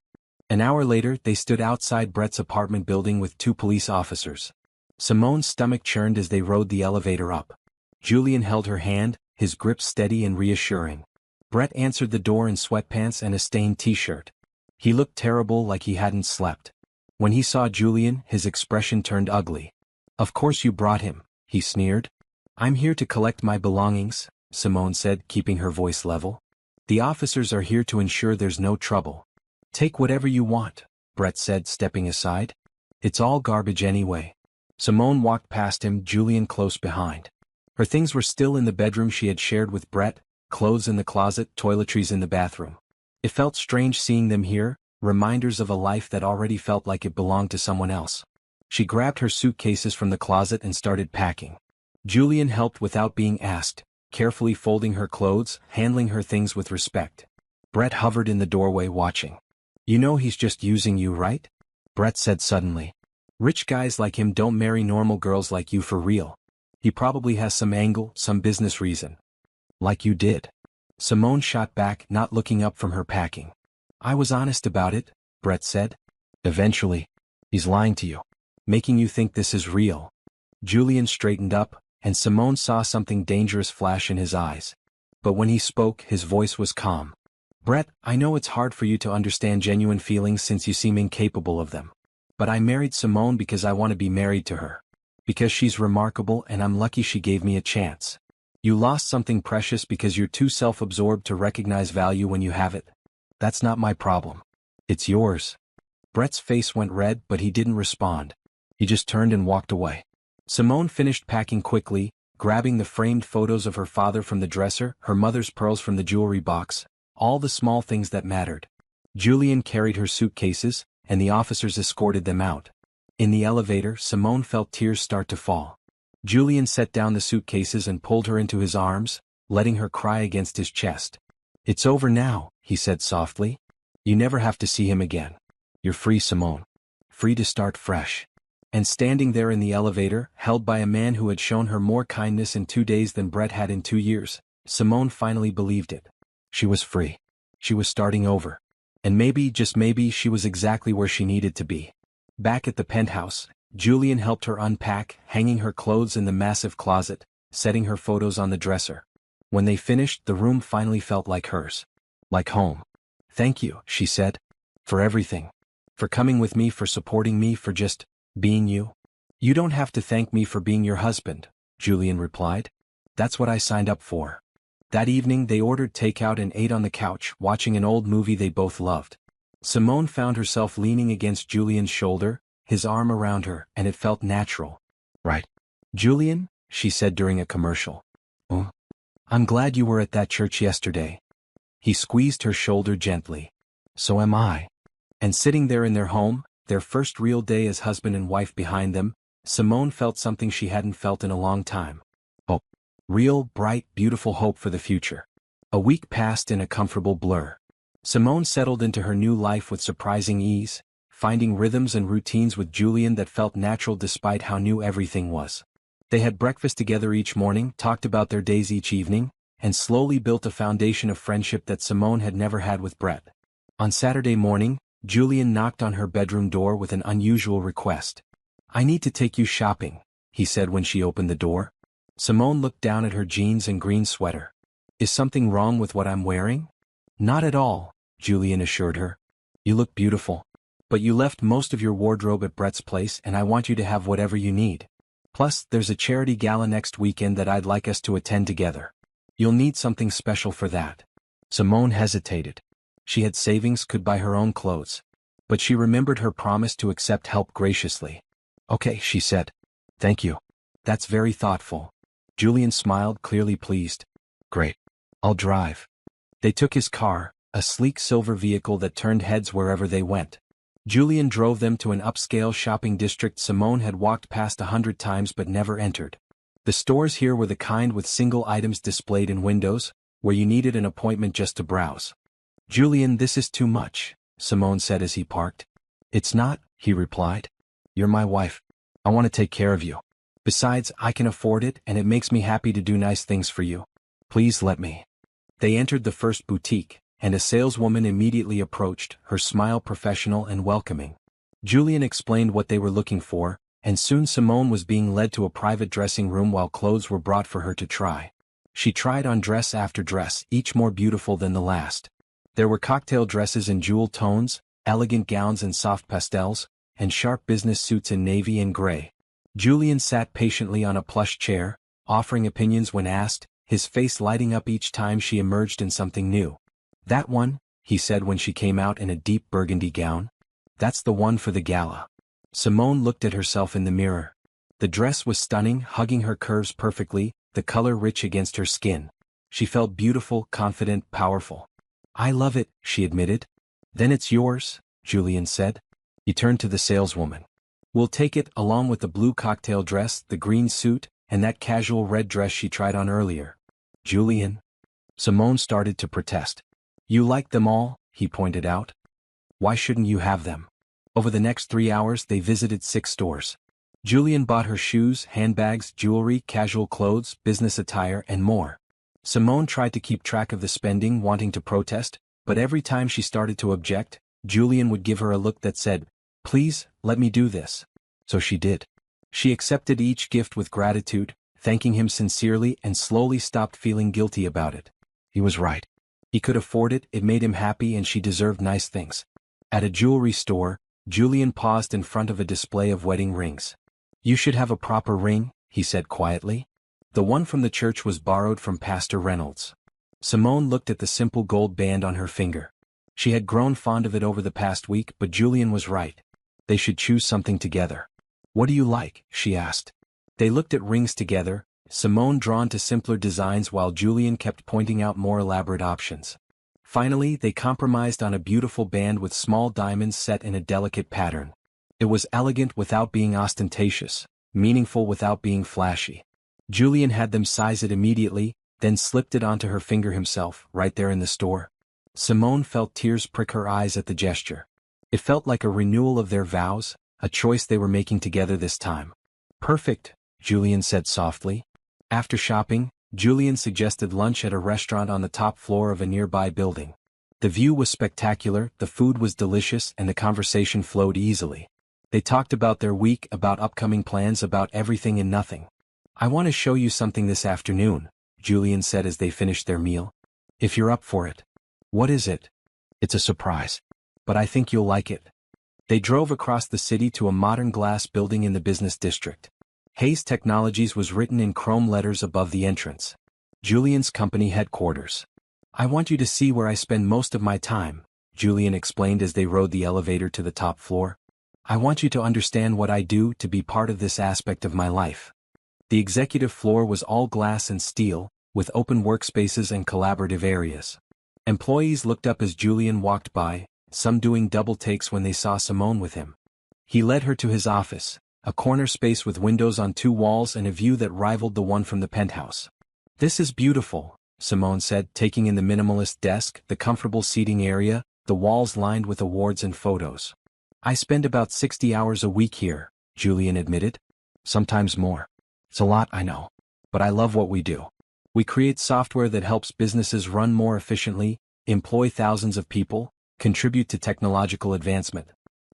An hour later, they stood outside Brett's apartment building with 2 police officers. Simone's stomach churned as they rode the elevator up. Julian held her hand, his grip steady and reassuring. Brett answered the door in sweatpants and a stained t-shirt. He looked terrible, like he hadn't slept. When he saw Julian, his expression turned ugly. Of course you brought him, he sneered. I'm here to collect my belongings, Simone said, keeping her voice level. The officers are here to ensure there's no trouble. Take whatever you want, Brett said, stepping aside. It's all garbage anyway. Simone walked past him, Julian close behind. Her things were still in the bedroom she had shared with Brett, clothes in the closet, toiletries in the bathroom. It felt strange seeing them here, reminders of a life that already felt like it belonged to someone else. She grabbed her suitcases from the closet and started packing. Julian helped without being asked, carefully folding her clothes, handling her things with respect. Brett hovered in the doorway watching. You know he's just using you, right? Brett said suddenly. Rich guys like him don't marry normal girls like you for real. He probably has some angle, some business reason. Like you did. Simone shot back, not looking up from her packing. I was honest about it, Brett said. Eventually. He's lying to you. Making you think this is real. Julian straightened up, and Simone saw something dangerous flash in his eyes. But when he spoke, his voice was calm. Brett, I know it's hard for you to understand genuine feelings since you seem incapable of them. But I married Simone because I want to be married to her. Because she's remarkable and I'm lucky she gave me a chance. You lost something precious because you're too self-absorbed to recognize value when you have it. That's not my problem. It's yours. Brett's face went red, but he didn't respond. He just turned and walked away. Simone finished packing quickly, grabbing the framed photos of her father from the dresser, her mother's pearls from the jewelry box, all the small things that mattered. Julian carried her suitcases, and the officers escorted them out. In the elevator, Simone felt tears start to fall. Julian set down the suitcases and pulled her into his arms, letting her cry against his chest. It's over now, he said softly. You never have to see him again. You're free, Simone. Free to start fresh. And standing there in the elevator, held by a man who had shown her more kindness in 2 days than Brett had in 2 years, Simone finally believed it. She was free. She was starting over. And maybe, just maybe, she was exactly where she needed to be. Back at the penthouse, Julian helped her unpack, hanging her clothes in the massive closet, setting her photos on the dresser. When they finished, the room finally felt like hers. Like home. Thank you, she said. For everything. For coming with me, for supporting me, for just being you. You don't have to thank me for being your husband, Julian replied. That's what I signed up for. That evening they ordered takeout and ate on the couch, watching an old movie they both loved. Simone found herself leaning against Julian's shoulder, his arm around her, and it felt natural. Right. Julian, she said during a commercial. Oh. I'm glad you were at that church yesterday. He squeezed her shoulder gently. So am I. And sitting there in their home, their first real day as husband and wife behind them, Simone felt something she hadn't felt in a long time. Hope. Real, bright, beautiful hope for the future. A week passed in a comfortable blur. Simone settled into her new life with surprising ease, finding rhythms and routines with Julian that felt natural despite how new everything was. They had breakfast together each morning, talked about their days each evening, and slowly built a foundation of friendship that Simone had never had with Brett. On Saturday morning, Julian knocked on her bedroom door with an unusual request. I need to take you shopping, he said when she opened the door. Simone looked down at her jeans and green sweater. Is something wrong with what I'm wearing? Not at all, Julian assured her. You look beautiful. But you left most of your wardrobe at Brett's place and I want you to have whatever you need. Plus, there's a charity gala next weekend that I'd like us to attend together. You'll need something special for that. Simone hesitated. She had savings, could buy her own clothes. But she remembered her promise to accept help graciously. Okay, she said. Thank you. That's very thoughtful. Julian smiled, clearly pleased. Great. I'll drive. They took his car, a sleek silver vehicle that turned heads wherever they went. Julian drove them to an upscale shopping district Simone had walked past 100 times but never entered. The stores here were the kind with single items displayed in windows, where you needed an appointment just to browse. Julian, this is too much, Simone said as he parked. It's not, he replied. You're my wife. I want to take care of you. Besides, I can afford it and it makes me happy to do nice things for you. Please let me. They entered the first boutique, and a saleswoman immediately approached, her smile professional and welcoming. Julian explained what they were looking for, and soon Simone was being led to a private dressing room while clothes were brought for her to try. She tried on dress after dress, each more beautiful than the last. There were cocktail dresses in jewel tones, elegant gowns in soft pastels, and sharp business suits in navy and gray. Julian sat patiently on a plush chair, offering opinions when asked, his face lighting up each time she emerged in something new. "That one," he said when she came out in a deep burgundy gown. "That's the one for the gala." Simone looked at herself in the mirror. The dress was stunning, hugging her curves perfectly, the color rich against her skin. She felt beautiful, confident, powerful. "I love it," she admitted. "Then it's yours," Julian said. He turned to the saleswoman. "We'll take it, along with the blue cocktail dress, the green suit, and that casual red dress she tried on earlier." "Julian?" Simone started to protest. "You like them all," he pointed out. "Why shouldn't you have them?" Over the next 3 hours they visited 6 stores. Julian bought her shoes, handbags, jewelry, casual clothes, business attire, and more. Simone tried to keep track of the spending, wanting to protest, but every time she started to object, Julian would give her a look that said, "Please, let me do this." So she did. She accepted each gift with gratitude, thanking him sincerely, and slowly stopped feeling guilty about it. He was right. He could afford it, it made him happy, and she deserved nice things. At a jewelry store, Julian paused in front of a display of wedding rings. "You should have a proper ring," he said quietly. The one from the church was borrowed from Pastor Reynolds. Simone looked at the simple gold band on her finger. She had grown fond of it over the past week, but Julian was right. They should choose something together. "What do you like?" she asked. They looked at rings together, Simone drawn to simpler designs while Julian kept pointing out more elaborate options. Finally, they compromised on a beautiful band with small diamonds set in a delicate pattern. It was elegant without being ostentatious, meaningful without being flashy. Julian had them size it immediately, then slipped it onto her finger himself, right there in the store. Simone felt tears prick her eyes at the gesture. It felt like a renewal of their vows, a choice they were making together this time. "Perfect," Julian said softly. After shopping, Julian suggested lunch at a restaurant on the top floor of a nearby building. The view was spectacular, the food was delicious, and the conversation flowed easily. They talked about their week, about upcoming plans, about everything and nothing. "I want to show you something this afternoon," Julian said as they finished their meal. "If you're up for it." "What is it?" "It's a surprise. But I think you'll like it." They drove across the city to a modern glass building in the business district. Hayes Technologies was written in chrome letters above the entrance. Julian's company headquarters. "I want you to see where I spend most of my time," Julian explained as they rode the elevator to the top floor. "I want you to understand what I do, to be part of this aspect of my life." The executive floor was all glass and steel, with open workspaces and collaborative areas. Employees looked up as Julian walked by, some doing double takes when they saw Simone with him. He led her to his office, a corner space with windows on 2 walls and a view that rivaled the one from the penthouse. "This is beautiful," Simone said, taking in the minimalist desk, the comfortable seating area, the walls lined with awards and photos. "I spend about 60 hours a week here," Julian admitted. "Sometimes more. It's a lot, I know. But I love what we do. We create software that helps businesses run more efficiently, employ thousands of people, contribute to technological advancement.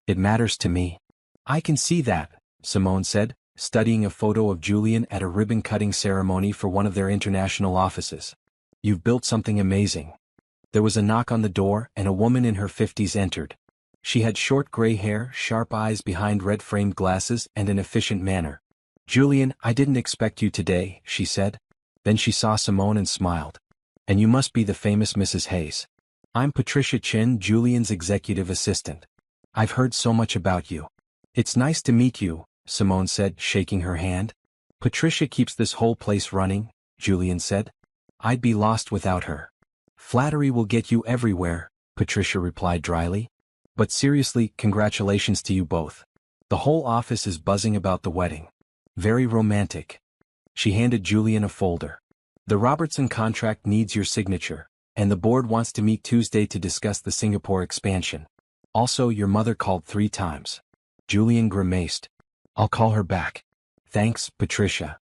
It matters to me." "I can see that," Simone said, studying a photo of Julian at a ribbon-cutting ceremony for one of their international offices. "You've built something amazing." There was a knock on the door, and a woman in her 50s entered. She had short gray hair, sharp eyes behind red-framed glasses, and an efficient manner. "Julian, I didn't expect you today," she said. Then she saw Simone and smiled. "And you must be the famous Mrs. Hayes. I'm Patricia Chin, Julian's executive assistant. I've heard so much about you." "It's nice to meet you," Simone said, shaking her hand. "Patricia keeps this whole place running," Julian said. "I'd be lost without her." "Flattery will get you everywhere," Patricia replied dryly. "But seriously, congratulations to you both. The whole office is buzzing about the wedding. Very romantic." She handed Julian a folder. "The Robertson contract needs your signature, and the board wants to meet Tuesday to discuss the Singapore expansion. Also, your mother called 3 times. Julian grimaced. "I'll call her back." "Thanks, Patricia."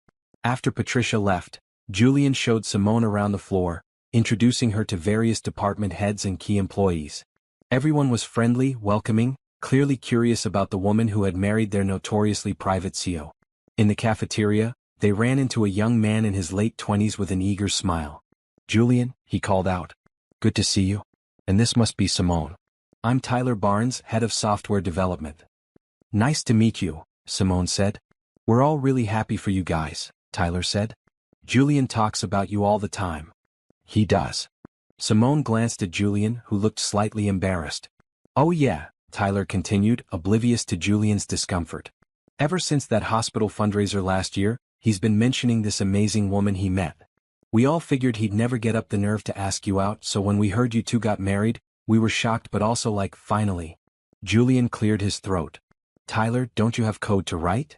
After Patricia left, Julian showed Simone around the floor, introducing her to various department heads and key employees. Everyone was friendly, welcoming, clearly curious about the woman who had married their notoriously private CEO. In the cafeteria, they ran into a young man in his late 20s with an eager smile. "Julian," he called out. "Good to see you. And this must be Simone. I'm Tyler Barnes, head of software development." "Nice to meet you," Simone said. We're all really happy for you guys, Tyler said. Julian talks about you all the time. He does. Simone glanced at Julian, who looked slightly embarrassed. Oh yeah, Tyler continued, oblivious to Julian's discomfort. Ever since that hospital fundraiser last year, he's been mentioning this amazing woman he met. We all figured he'd never get up the nerve to ask you out, so when we heard you two got married, we were shocked but also like, finally. Julian cleared his throat. Tyler, don't you have code to write?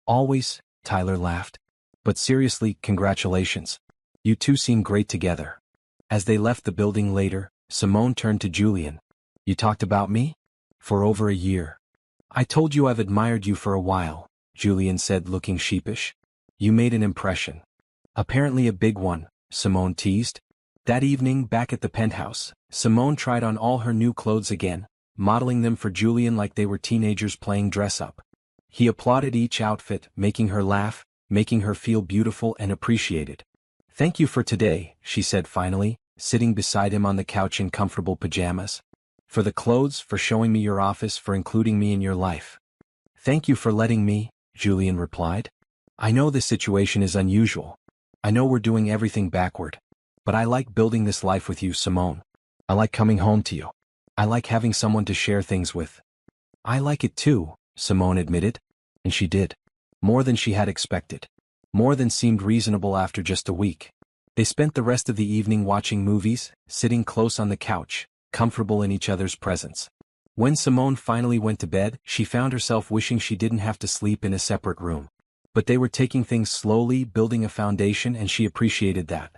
Always, Tyler laughed. But seriously, congratulations. You two seem great together. As they left the building later, Simone turned to Julian. You talked about me? For over a year. I told you I've admired you for a while, Julian said, looking sheepish. You made an impression. Apparently a big one, Simone teased. That evening, back at the penthouse, Simone tried on all her new clothes again, modeling them for Julian like they were teenagers playing dress-up. He applauded each outfit, making her laugh, making her feel beautiful and appreciated. Thank you for today, she said finally, sitting beside him on the couch in comfortable pajamas. For the clothes, for showing me your office, for including me in your life. Thank you for letting me, Julian replied. I know this situation is unusual. I know we're doing everything backward. But I like building this life with you, Simone. I like coming home to you. I like having someone to share things with. I like it too, Simone admitted. And she did. More than she had expected. More than seemed reasonable after just a week. They spent the rest of the evening watching movies, sitting close on the couch, comfortable in each other's presence. When Simone finally went to bed, she found herself wishing she didn't have to sleep in a separate room. But they were taking things slowly, building a foundation, and she appreciated that.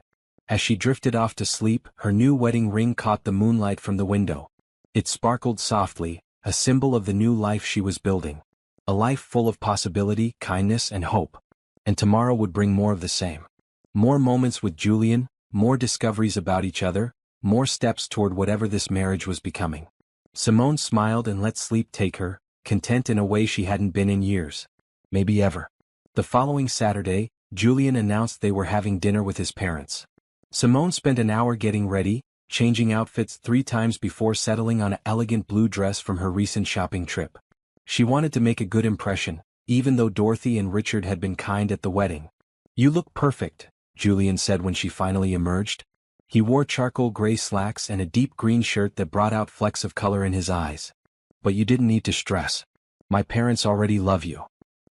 As she drifted off to sleep, her new wedding ring caught the moonlight from the window. It sparkled softly, a symbol of the new life she was building. A life full of possibility, kindness, and hope. And tomorrow would bring more of the same. More moments with Julian, more discoveries about each other, more steps toward whatever this marriage was becoming. Simone smiled and let sleep take her, content in a way she hadn't been in years. Maybe ever. The following Saturday, Julian announced they were having dinner with his parents. Simone spent an hour getting ready, changing outfits 3 times before settling on an elegant blue dress from her recent shopping trip. She wanted to make a good impression, even though Dorothy and Richard had been kind at the wedding. You look perfect, Julian said when she finally emerged. He wore charcoal gray slacks and a deep green shirt that brought out flecks of color in his eyes. But you didn't need to stress. My parents already love you.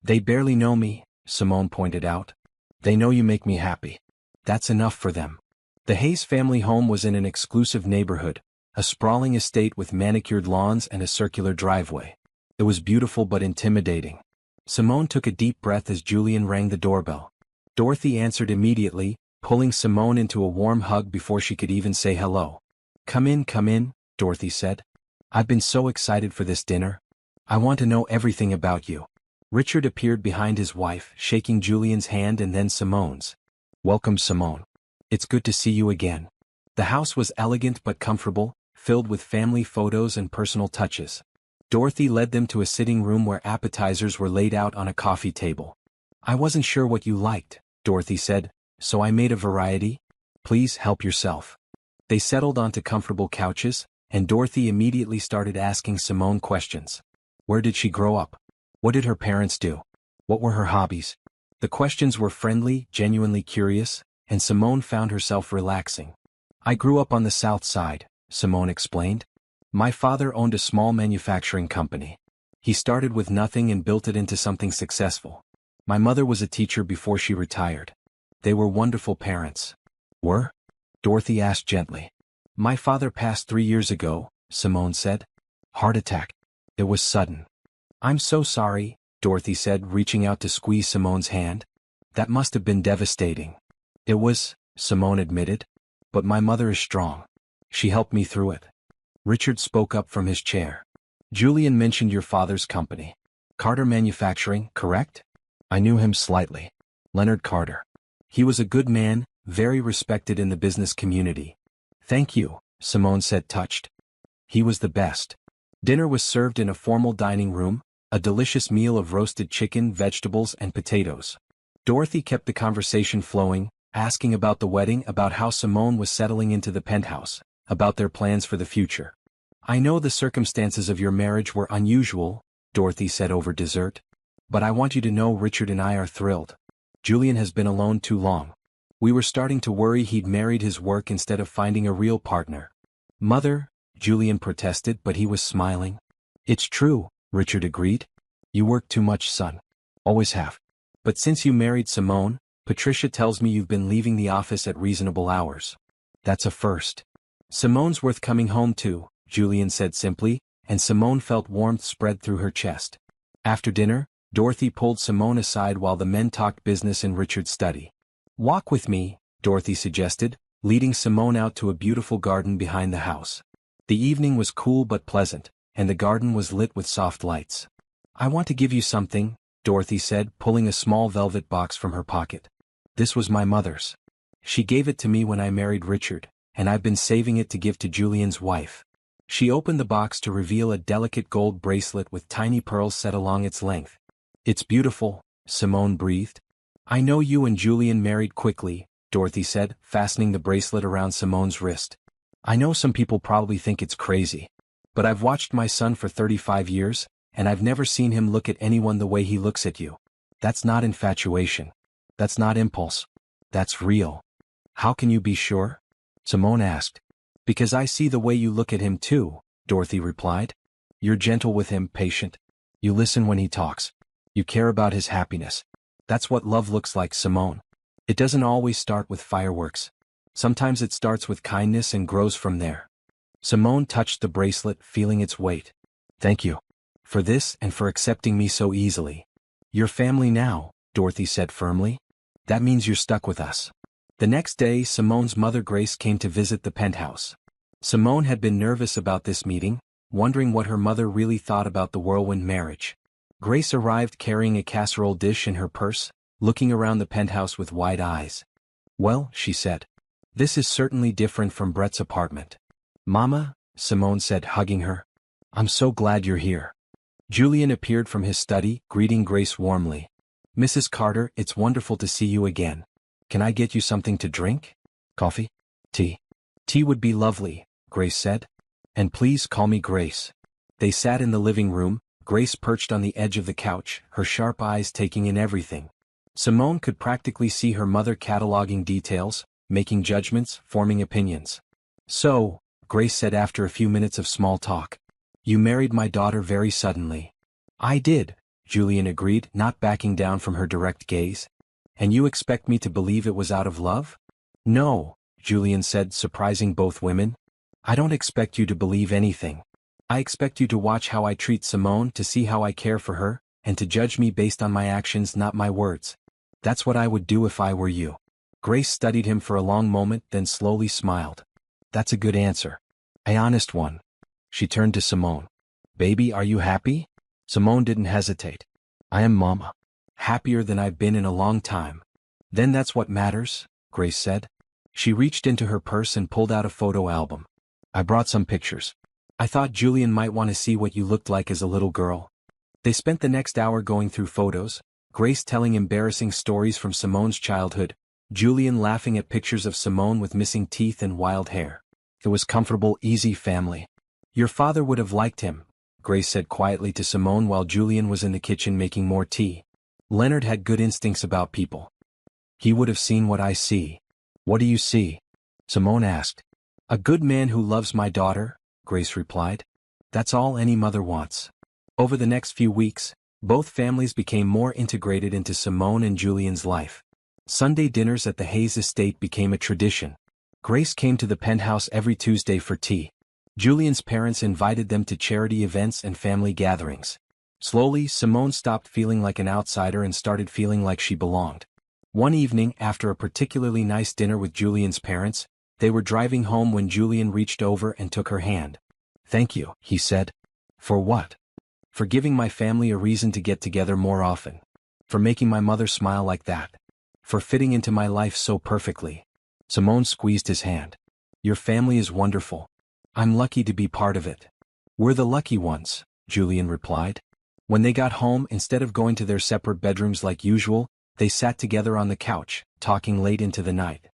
They barely know me, Simone pointed out. They know you make me happy. That's enough for them. The Hayes family home was in an exclusive neighborhood, a sprawling estate with manicured lawns and a circular driveway. It was beautiful but intimidating. Simone took a deep breath as Julian rang the doorbell. Dorothy answered immediately, pulling Simone into a warm hug before she could even say hello. Come in, Dorothy said. I've been so excited for this dinner. I want to know everything about you. Richard appeared behind his wife, shaking Julian's hand and then Simone's. Welcome, Simone. It's good to see you again. The house was elegant but comfortable, filled with family photos and personal touches. Dorothy led them to a sitting room where appetizers were laid out on a coffee table. I wasn't sure what you liked, Dorothy said, so I made a variety. Please help yourself. They settled onto comfortable couches, and Dorothy immediately started asking Simone questions. Where did she grow up? What did her parents do? What were her hobbies? The questions were friendly, genuinely curious, and Simone found herself relaxing. I grew up on the South Side, Simone explained. My father owned a small manufacturing company. He started with nothing and built it into something successful. My mother was a teacher before she retired. They were wonderful parents. Were? Dorothy asked gently. My father passed 3 years ago, Simone said. Heart attack. It was sudden. I'm so sorry, Dorothy said, reaching out to squeeze Simone's hand. That must have been devastating. It was, Simone admitted. But my mother is strong. She helped me through it. Richard spoke up from his chair. Julian mentioned your father's company. Carter Manufacturing, correct? I knew him slightly. Leonard Carter. He was a good man, very respected in the business community. Thank you, Simone said, touched. He was the best. Dinner was served in a formal dining room, a delicious meal of roasted chicken, vegetables, and potatoes. Dorothy kept the conversation flowing, asking about the wedding, about how Simone was settling into the penthouse, about their plans for the future. I know the circumstances of your marriage were unusual, Dorothy said over dessert. But I want you to know Richard and I are thrilled. Julian has been alone too long. We were starting to worry he'd married his work instead of finding a real partner. Mother, Julian protested, but he was smiling. It's true, Richard agreed. You work too much, son. Always have. But since you married Simone, Patricia tells me you've been leaving the office at reasonable hours. That's a first. Simone's worth coming home to, Julian said simply, and Simone felt warmth spread through her chest. After dinner, Dorothy pulled Simone aside while the men talked business in Richard's study. Walk with me, Dorothy suggested, leading Simone out to a beautiful garden behind the house. The evening was cool but pleasant, and the garden was lit with soft lights. I want to give you something, Dorothy said, pulling a small velvet box from her pocket. This was my mother's. She gave it to me when I married Richard, and I've been saving it to give to Julian's wife. She opened the box to reveal a delicate gold bracelet with tiny pearls set along its length. It's beautiful, Simone breathed. I know you and Julian married quickly, Dorothy said, fastening the bracelet around Simone's wrist. I know some people probably think it's crazy. But I've watched my son for 35 years, and I've never seen him look at anyone the way he looks at you. That's not infatuation. That's not impulse. That's real. How can you be sure? Simone asked. Because I see the way you look at him too, Dorothy replied. You're gentle with him, patient. You listen when he talks. You care about his happiness. That's what love looks like, Simone. It doesn't always start with fireworks. Sometimes it starts with kindness and grows from there. Simone touched the bracelet, feeling its weight. Thank you. For this and for accepting me so easily. You're family now, Dorothy said firmly. That means you're stuck with us. The next day, Simone's mother Grace came to visit the penthouse. Simone had been nervous about this meeting, wondering what her mother really thought about the whirlwind marriage. Grace arrived carrying a casserole dish in her purse, looking around the penthouse with wide eyes. Well, she said. This is certainly different from Brett's apartment. Mama, Simone said, hugging her. I'm so glad you're here. Julian appeared from his study, greeting Grace warmly. Mrs. Carter, it's wonderful to see you again. Can I get you something to drink? Coffee? Tea? Tea would be lovely, Grace said. And please call me Grace. They sat in the living room, Grace perched on the edge of the couch, her sharp eyes taking in everything. Simone could practically see her mother cataloging details, making judgments, forming opinions. So, Grace said after a few minutes of small talk. You married my daughter very suddenly. I did, Julian agreed, not backing down from her direct gaze. And you expect me to believe it was out of love? No, Julian said, surprising both women. I don't expect you to believe anything. I expect you to watch how I treat Simone, to see how I care for her, and to judge me based on my actions, not my words. That's what I would do if I were you. Grace studied him for a long moment, then slowly smiled. That's a good answer. An honest one. She turned to Simone. Baby, are you happy? Simone didn't hesitate. I am, Mama. Happier than I've been in a long time. Then that's what matters, Grace said. She reached into her purse and pulled out a photo album. I brought some pictures. I thought Julian might want to see what you looked like as a little girl. They spent the next hour going through photos, Grace telling embarrassing stories from Simone's childhood, Julian laughing at pictures of Simone with missing teeth and wild hair. It was comfortable, easy family. Your father would have liked him, Grace said quietly to Simone while Julian was in the kitchen making more tea. Leonard had good instincts about people. He would have seen what I see. What do you see? Simone asked. A good man who loves my daughter, Grace replied. That's all any mother wants. Over the next few weeks, both families became more integrated into Simone and Julian's life. Sunday dinners at the Hayes estate became a tradition. Grace came to the penthouse every Tuesday for tea. Julian's parents invited them to charity events and family gatherings. Slowly, Simone stopped feeling like an outsider and started feeling like she belonged. One evening, after a particularly nice dinner with Julian's parents, they were driving home when Julian reached over and took her hand. Thank you, he said. For what? For giving my family a reason to get together more often. For making my mother smile like that. For fitting into my life so perfectly. Simone squeezed his hand. Your family is wonderful. I'm lucky to be part of it. We're the lucky ones, Julian replied. When they got home, instead of going to their separate bedrooms like usual, they sat together on the couch, talking late into the night.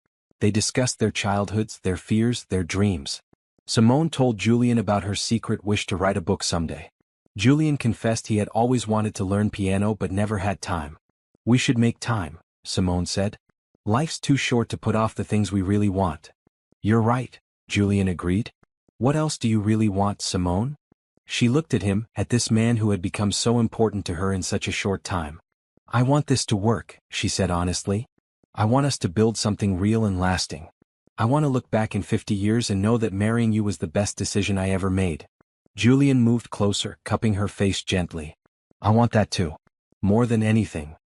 They discussed their childhoods, their fears, their dreams. Simone told Julian about her secret wish to write a book someday. Julian confessed he had always wanted to learn piano but never had time. We should make time, Simone said. Life's too short to put off the things we really want. You're right, Julian agreed. What else do you really want, Simone? She looked at him, at this man who had become so important to her in such a short time. I want this to work, she said honestly. I want us to build something real and lasting. I want to look back in 50 years and know that marrying you was the best decision I ever made. Julian moved closer, cupping her face gently. I want that too. More than anything.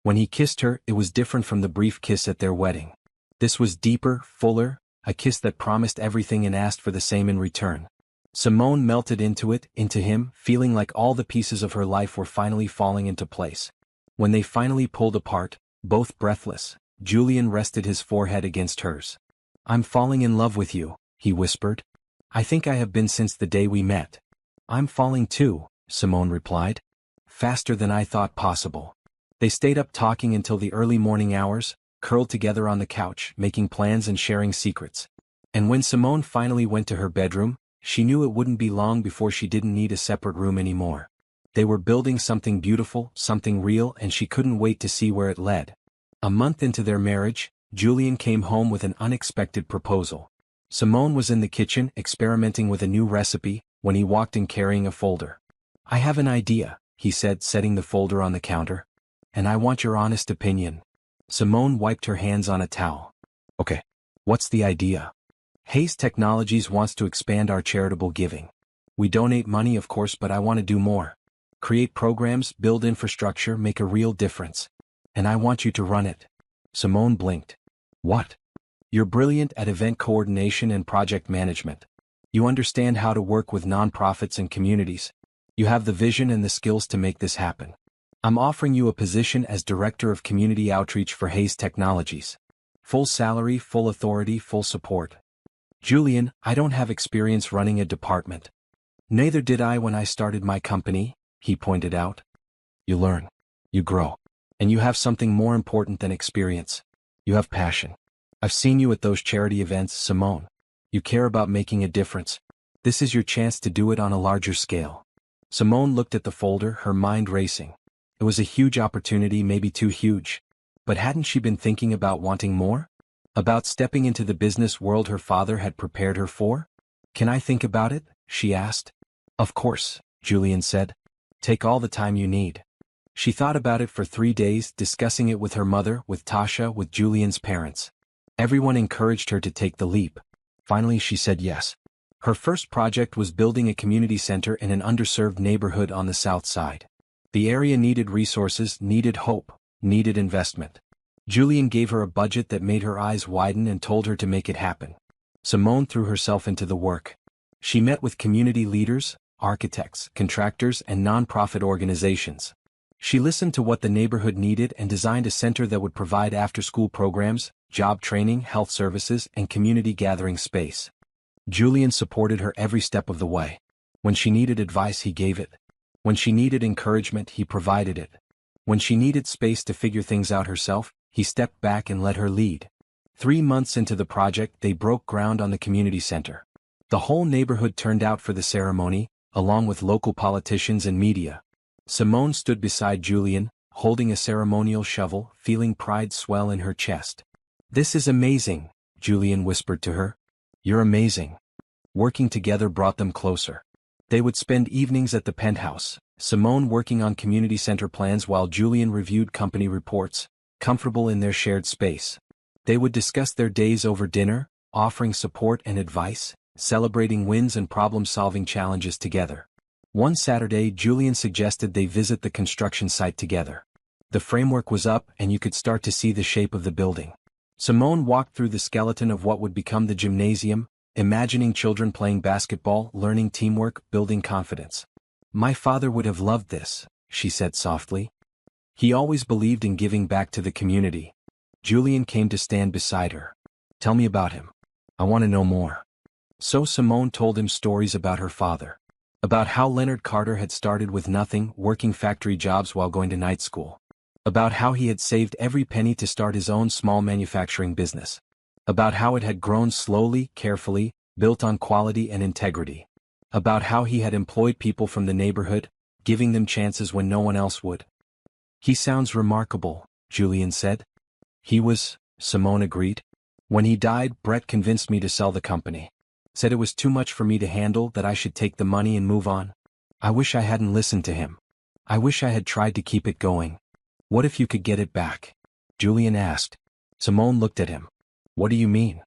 When he kissed her, it was different from the brief kiss at their wedding. This was deeper, fuller, a kiss that promised everything and asked for the same in return. Simone melted into it, into him, feeling like all the pieces of her life were finally falling into place. When they finally pulled apart, both breathless, Julian rested his forehead against hers. I'm falling in love with you, he whispered. I think I have been since the day we met. I'm falling too, Simone replied. Faster than I thought possible. They stayed up talking until the early morning hours, curled together on the couch, making plans and sharing secrets. And when Simone finally went to her bedroom, she knew it wouldn't be long before she didn't need a separate room anymore. They were building something beautiful, something real, and she couldn't wait to see where it led. A month into their marriage, Julian came home with an unexpected proposal. Simone was in the kitchen, experimenting with a new recipe, when he walked in carrying a folder. I have an idea, he said, setting the folder on the counter. And I want your honest opinion. Simone wiped her hands on a towel. Okay. What's the idea? Hearth Technologies wants to expand our charitable giving. We donate money, of course, but I want to do more. Create programs, build infrastructure, make a real difference. And I want you to run it. Simone blinked. What? You're brilliant at event coordination and project management. You understand how to work with nonprofits and communities. You have the vision and the skills to make this happen. I'm offering you a position as Director of Community Outreach for Hearth Technologies. Full salary, full authority, full support. Julian, I don't have experience running a department. Neither did I when I started my company, he pointed out. You learn. You grow. And you have something more important than experience. You have passion. I've seen you at those charity events, Simone. You care about making a difference. This is your chance to do it on a larger scale. Simone looked at the folder, her mind racing. It was a huge opportunity, maybe too huge. But hadn't she been thinking about wanting more? About stepping into the business world her father had prepared her for? Can I think about it? She asked. Of course, Julian said. Take all the time you need. She thought about it for 3 days, discussing it with her mother, with Tasha, with Julian's parents. Everyone encouraged her to take the leap. Finally she said yes. Her first project was building a community center in an underserved neighborhood on the south side. The area needed resources, needed hope, needed investment. Julian gave her a budget that made her eyes widen and told her to make it happen. Simone threw herself into the work. She met with community leaders, architects, contractors, and nonprofit organizations. She listened to what the neighborhood needed and designed a center that would provide after-school programs, job training, health services, and community gathering space. Julian supported her every step of the way. When she needed advice, he gave it. When she needed encouragement, he provided it. When she needed space to figure things out herself, he stepped back and let her lead. 3 months into the project, they broke ground on the community center. The whole neighborhood turned out for the ceremony, along with local politicians and media. Simone stood beside Julian, holding a ceremonial shovel, feeling pride swell in her chest. This is amazing, Julian whispered to her. You're amazing. Working together brought them closer. They would spend evenings at the penthouse, Simone working on community center plans while Julian reviewed company reports, comfortable in their shared space. They would discuss their days over dinner, offering support and advice, celebrating wins and problem-solving challenges together. One Saturday, Julian suggested they visit the construction site together. The framework was up and you could start to see the shape of the building. Simone walked through the skeleton of what would become the gymnasium, imagining children playing basketball, learning teamwork, building confidence. My father would have loved this, she said softly. He always believed in giving back to the community. Julian came to stand beside her. Tell me about him. I want to know more. So Simone told him stories about her father. About how Leonard Carter had started with nothing, working factory jobs while going to night school. About how he had saved every penny to start his own small manufacturing business. About how it had grown slowly, carefully, built on quality and integrity. About how he had employed people from the neighborhood, giving them chances when no one else would. He sounds remarkable, Julian said. He was, Simone agreed. When he died, Brett convinced me to sell the company. Said it was too much for me to handle, that I should take the money and move on. I wish I hadn't listened to him. I wish I had tried to keep it going. What if you could get it back? Julian asked. Simone looked at him. What do you mean?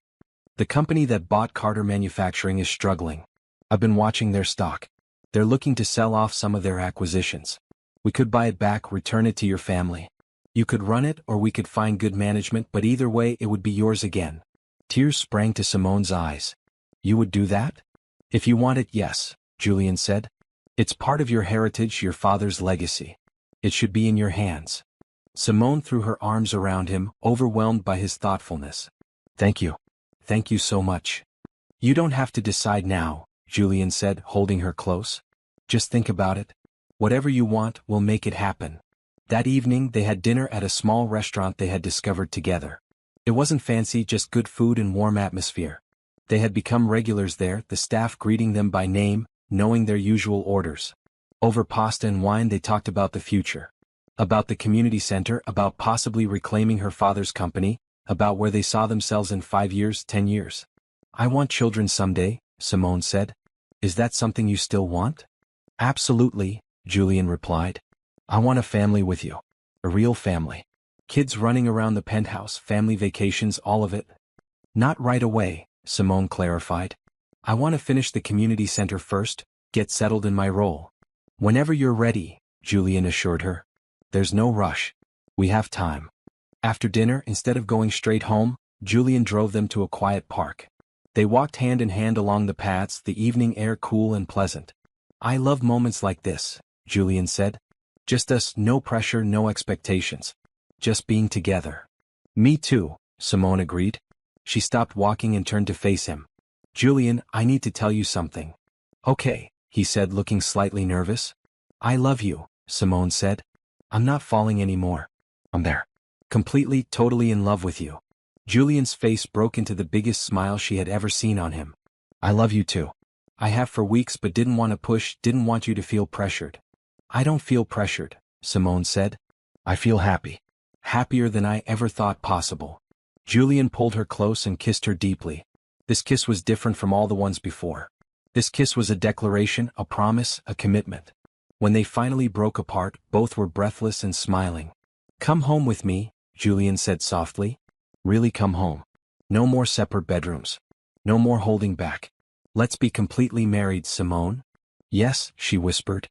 The company that bought Carter Manufacturing is struggling. I've been watching their stock. They're looking to sell off some of their acquisitions. We could buy it back, return it to your family. You could run it, or we could find good management, but either way it would be yours again. Tears sprang to Simone's eyes. You would do that? If you want it, yes, Julian said. It's part of your heritage, your father's legacy. It should be in your hands. Simone threw her arms around him, overwhelmed by his thoughtfulness. Thank you. Thank you so much. You don't have to decide now, Julian said, holding her close. Just think about it. Whatever you want, we'll make it happen. That evening they had dinner at a small restaurant they had discovered together. It wasn't fancy, just good food and warm atmosphere. They had become regulars there, the staff greeting them by name, knowing their usual orders. Over pasta and wine they talked about the future. About the community center, about possibly reclaiming her father's company, about where they saw themselves in 5 years, 10 years. I want children someday, Simone said. Is that something you still want? Absolutely, Julian replied. I want a family with you. A real family. Kids running around the penthouse, family vacations, all of it. Not right away, Simone clarified. I want to finish the community center first, get settled in my role. Whenever you're ready, Julian assured her. There's no rush. We have time. After dinner, instead of going straight home, Julian drove them to a quiet park. They walked hand in hand along the paths, the evening air cool and pleasant. I love moments like this, Julian said. Just us, no pressure, no expectations. Just being together. Me too, Simone agreed. She stopped walking and turned to face him. Julian, I need to tell you something. Okay, he said, looking slightly nervous. I love you, Simone said. I'm not falling anymore. I'm there. Completely, totally in love with you. Julian's face broke into the biggest smile she had ever seen on him. I love you too. I have for weeks, but didn't want to push, didn't want you to feel pressured. I don't feel pressured, Simone said. I feel happy. Happier than I ever thought possible. Julian pulled her close and kissed her deeply. This kiss was different from all the ones before. This kiss was a declaration, a promise, a commitment. When they finally broke apart, both were breathless and smiling. Come home with me, Julian said softly. Really come home. No more separate bedrooms. No more holding back. Let's be completely married, Simone. Yes, she whispered.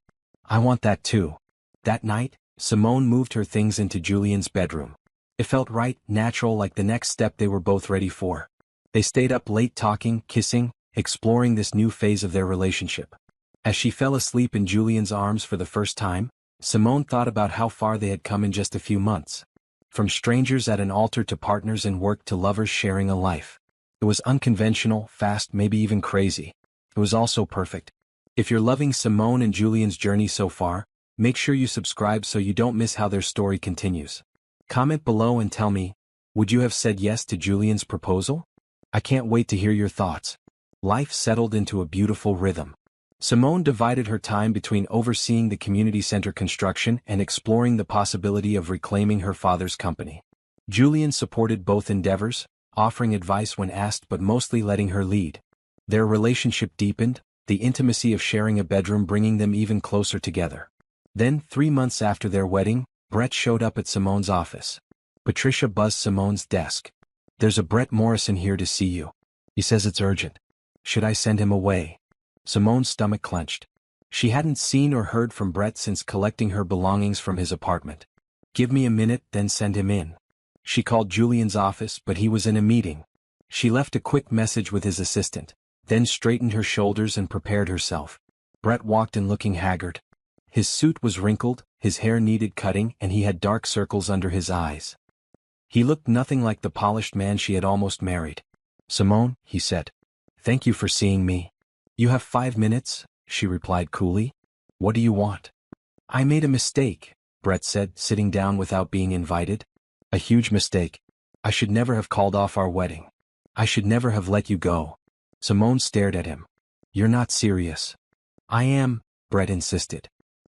I want that too. That night, Simone moved her things into Julian's bedroom. It felt right, natural, like the next step they were both ready for. They stayed up late talking, kissing, exploring this new phase of their relationship. As she fell asleep in Julian's arms for the first time, Simone thought about how far they had come in just a few months. From strangers at an altar to partners in work to lovers sharing a life. It was unconventional, fast, maybe even crazy. It was also perfect. If you're loving Simone and Julian's journey so far, make sure you subscribe so you don't miss how their story continues. Comment below and tell me, would you have said yes to Julian's proposal? I can't wait to hear your thoughts. Life settled into a beautiful rhythm. Simone divided her time between overseeing the community center construction and exploring the possibility of reclaiming her father's company. Julian supported both endeavors, offering advice when asked but mostly letting her lead. Their relationship deepened, the intimacy of sharing a bedroom bringing them even closer together. Then, 3 months after their wedding, Brett showed up at Simone's office. Patricia buzzed Simone's desk. There's a Brett Morrison here to see you. He says it's urgent. Should I send him away? Simone's stomach clenched. She hadn't seen or heard from Brett since collecting her belongings from his apartment. Give me a minute, then send him in. She called Julian's office, but he was in a meeting. She left a quick message with his assistant, then straightened her shoulders and prepared herself. Brett walked in looking haggard. His suit was wrinkled, his hair needed cutting, and he had dark circles under his eyes. He looked nothing like the polished man she had almost married. Simone, he said. Thank you for seeing me. You have 5 minutes, she replied coolly. What do you want? I made a mistake, Brett said, sitting down without being invited. A huge mistake. I should never have called off our wedding. I should never have let you go. Simone stared at him. You're not serious. I am, Brett insisted.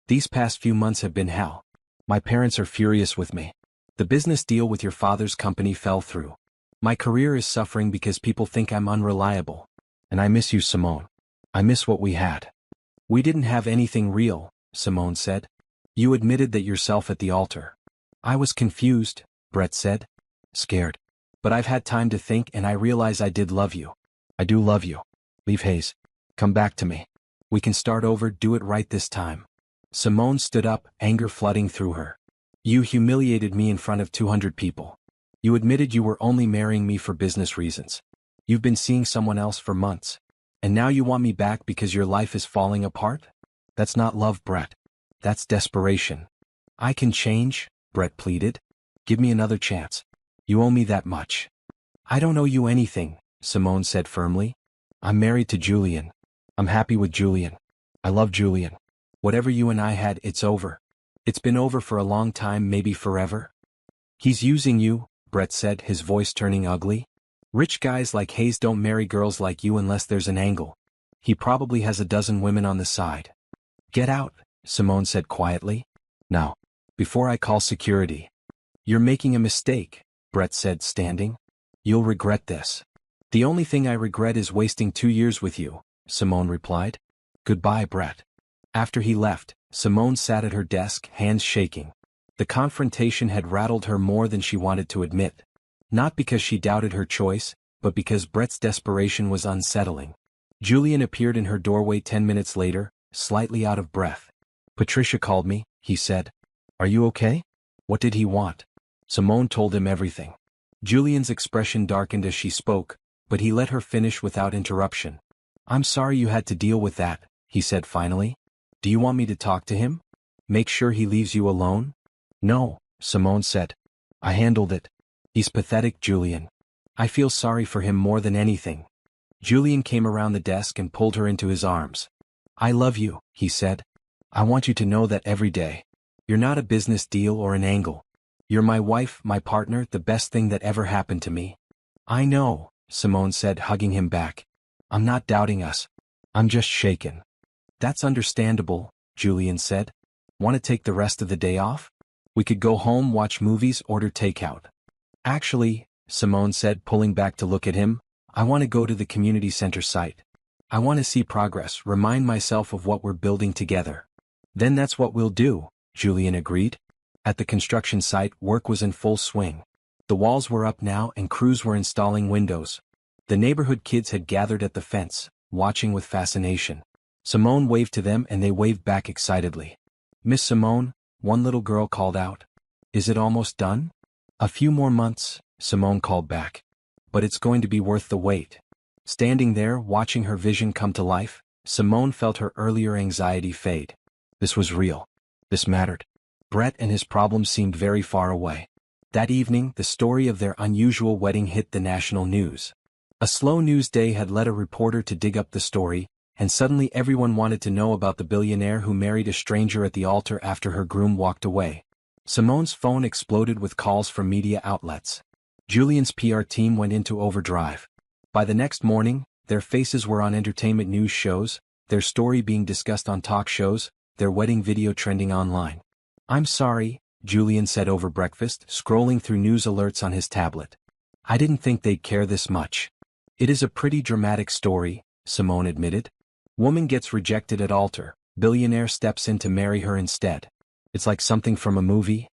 These past few months have been hell. My parents are furious with me. The business deal with your father's company fell through. My career is suffering because people think I'm unreliable. And I miss you, Simone. I miss what we had. We didn't have anything real, Simone said. You admitted that yourself at the altar. I was confused, Brett said. Scared. But I've had time to think and I realize I did love you. I do love you. Leave Hayes. Come back to me. We can start over, do it right this time. Simone stood up, anger flooding through her. You humiliated me in front of 200 people. You admitted you were only marrying me for business reasons. You've been seeing someone else for months. And now you want me back because your life is falling apart? That's not love, Brett. That's desperation. I can change, Brett pleaded. Give me another chance. You owe me that much. I don't owe you anything, Simone said firmly. I'm married to Julian. I'm happy with Julian. I love Julian. Whatever you and I had, it's over. It's been over for a long time, maybe forever. He's using you, Brett said, his voice turning ugly. Rich guys like Hayes don't marry girls like you unless there's an angle. He probably has a dozen women on the side. Get out, Simone said quietly. Now, before I call security. You're making a mistake, Brett said, standing. You'll regret this. The only thing I regret is wasting 2 years with you, Simone replied. Goodbye, Brett. After he left, Simone sat at her desk, hands shaking. The confrontation had rattled her more than she wanted to admit. Not because she doubted her choice, but because Brett's desperation was unsettling. Julian appeared in her doorway 10 minutes later, slightly out of breath. Patricia called me, he said. Are you okay? What did he want? Simone told him everything. Julian's expression darkened as she spoke, but he let her finish without interruption. I'm sorry you had to deal with that, he said finally. Do you want me to talk to him? Make sure he leaves you alone? No, Simone said. I handled it. He's pathetic, Julian. I feel sorry for him more than anything. Julian came around the desk and pulled her into his arms. I love you, he said. I want you to know that every day. You're not a business deal or an angle. You're my wife, my partner, the best thing that ever happened to me. I know, Simone said, hugging him back. I'm not doubting us. I'm just shaken. That's understandable, Julian said. Want to take the rest of the day off? We could go home, watch movies, order takeout. Actually, Simone said, pulling back to look at him, I want to go to the community center site. I want to see progress, remind myself of what we're building together. Then that's what we'll do, Julian agreed. At the construction site, work was in full swing. The walls were up now and crews were installing windows. The neighborhood kids had gathered at the fence, watching with fascination. Simone waved to them and they waved back excitedly. Miss Simone, one little girl called out. Is it almost done? A few more months, Simone called back. But it's going to be worth the wait. Standing there, watching her vision come to life, Simone felt her earlier anxiety fade. This was real. This mattered. Brett and his problems seemed very far away. That evening, the story of their unusual wedding hit the national news. A slow news day had led a reporter to dig up the story, and suddenly everyone wanted to know about the billionaire who married a stranger at the altar after her groom walked away. Simone's phone exploded with calls from media outlets. Julian's PR team went into overdrive. By the next morning, their faces were on entertainment news shows, their story being discussed on talk shows, their wedding video trending online. I'm sorry, Julian said over breakfast, scrolling through news alerts on his tablet. I didn't think they'd care this much. It is a pretty dramatic story, Simone admitted. Woman gets rejected at altar, billionaire steps in to marry her instead. It's like something from a movie.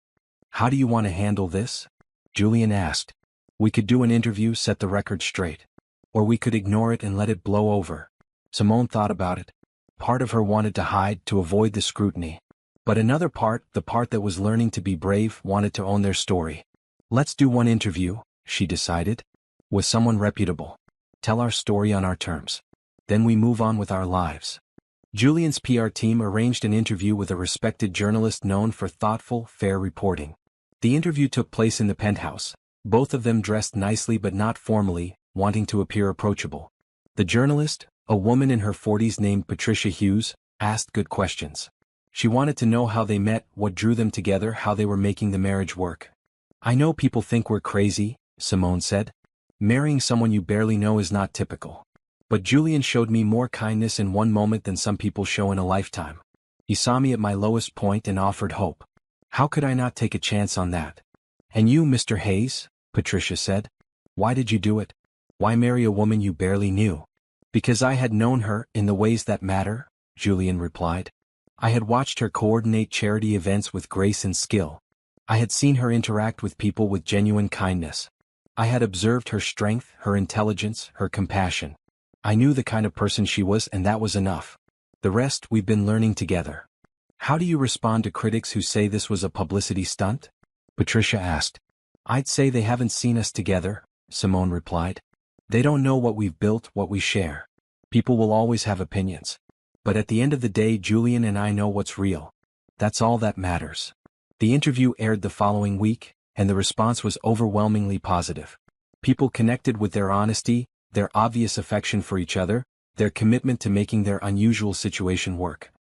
How do you want to handle this? Julian asked. We could do an interview, set the record straight. Or we could ignore it and let it blow over. Simone thought about it. Part of her wanted to hide to avoid the scrutiny. But another part, the part that was learning to be brave, wanted to own their story. Let's do one interview, she decided. With someone reputable. Tell our story on our terms. Then we move on with our lives. Julian's PR team arranged an interview with a respected journalist known for thoughtful, fair reporting. The interview took place in the penthouse, both of them dressed nicely but not formally, wanting to appear approachable. The journalist, a woman in her 40s named Patricia Hughes, asked good questions. She wanted to know how they met, what drew them together, how they were making the marriage work. I know people think we're crazy, Simone said. Marrying someone you barely know is not typical. But Julian showed me more kindness in one moment than some people show in a lifetime. He saw me at my lowest point and offered hope. How could I not take a chance on that? And you, Mr. Hayes? Patricia said. Why did you do it? Why marry a woman you barely knew? Because I had known her in the ways that matter, Julian replied. I had watched her coordinate charity events with grace and skill. I had seen her interact with people with genuine kindness. I had observed her strength, her intelligence, her compassion. I knew the kind of person she was, and that was enough. The rest we've been learning together. How do you respond to critics who say this was a publicity stunt? Patricia asked. I'd say they haven't seen us together, Simone replied. They don't know what we've built, what we share. People will always have opinions. But at the end of the day, Julian and I know what's real. That's all that matters. The interview aired the following week, and the response was overwhelmingly positive. People connected with their honesty, their obvious affection for each other, their commitment to making their unusual situation work.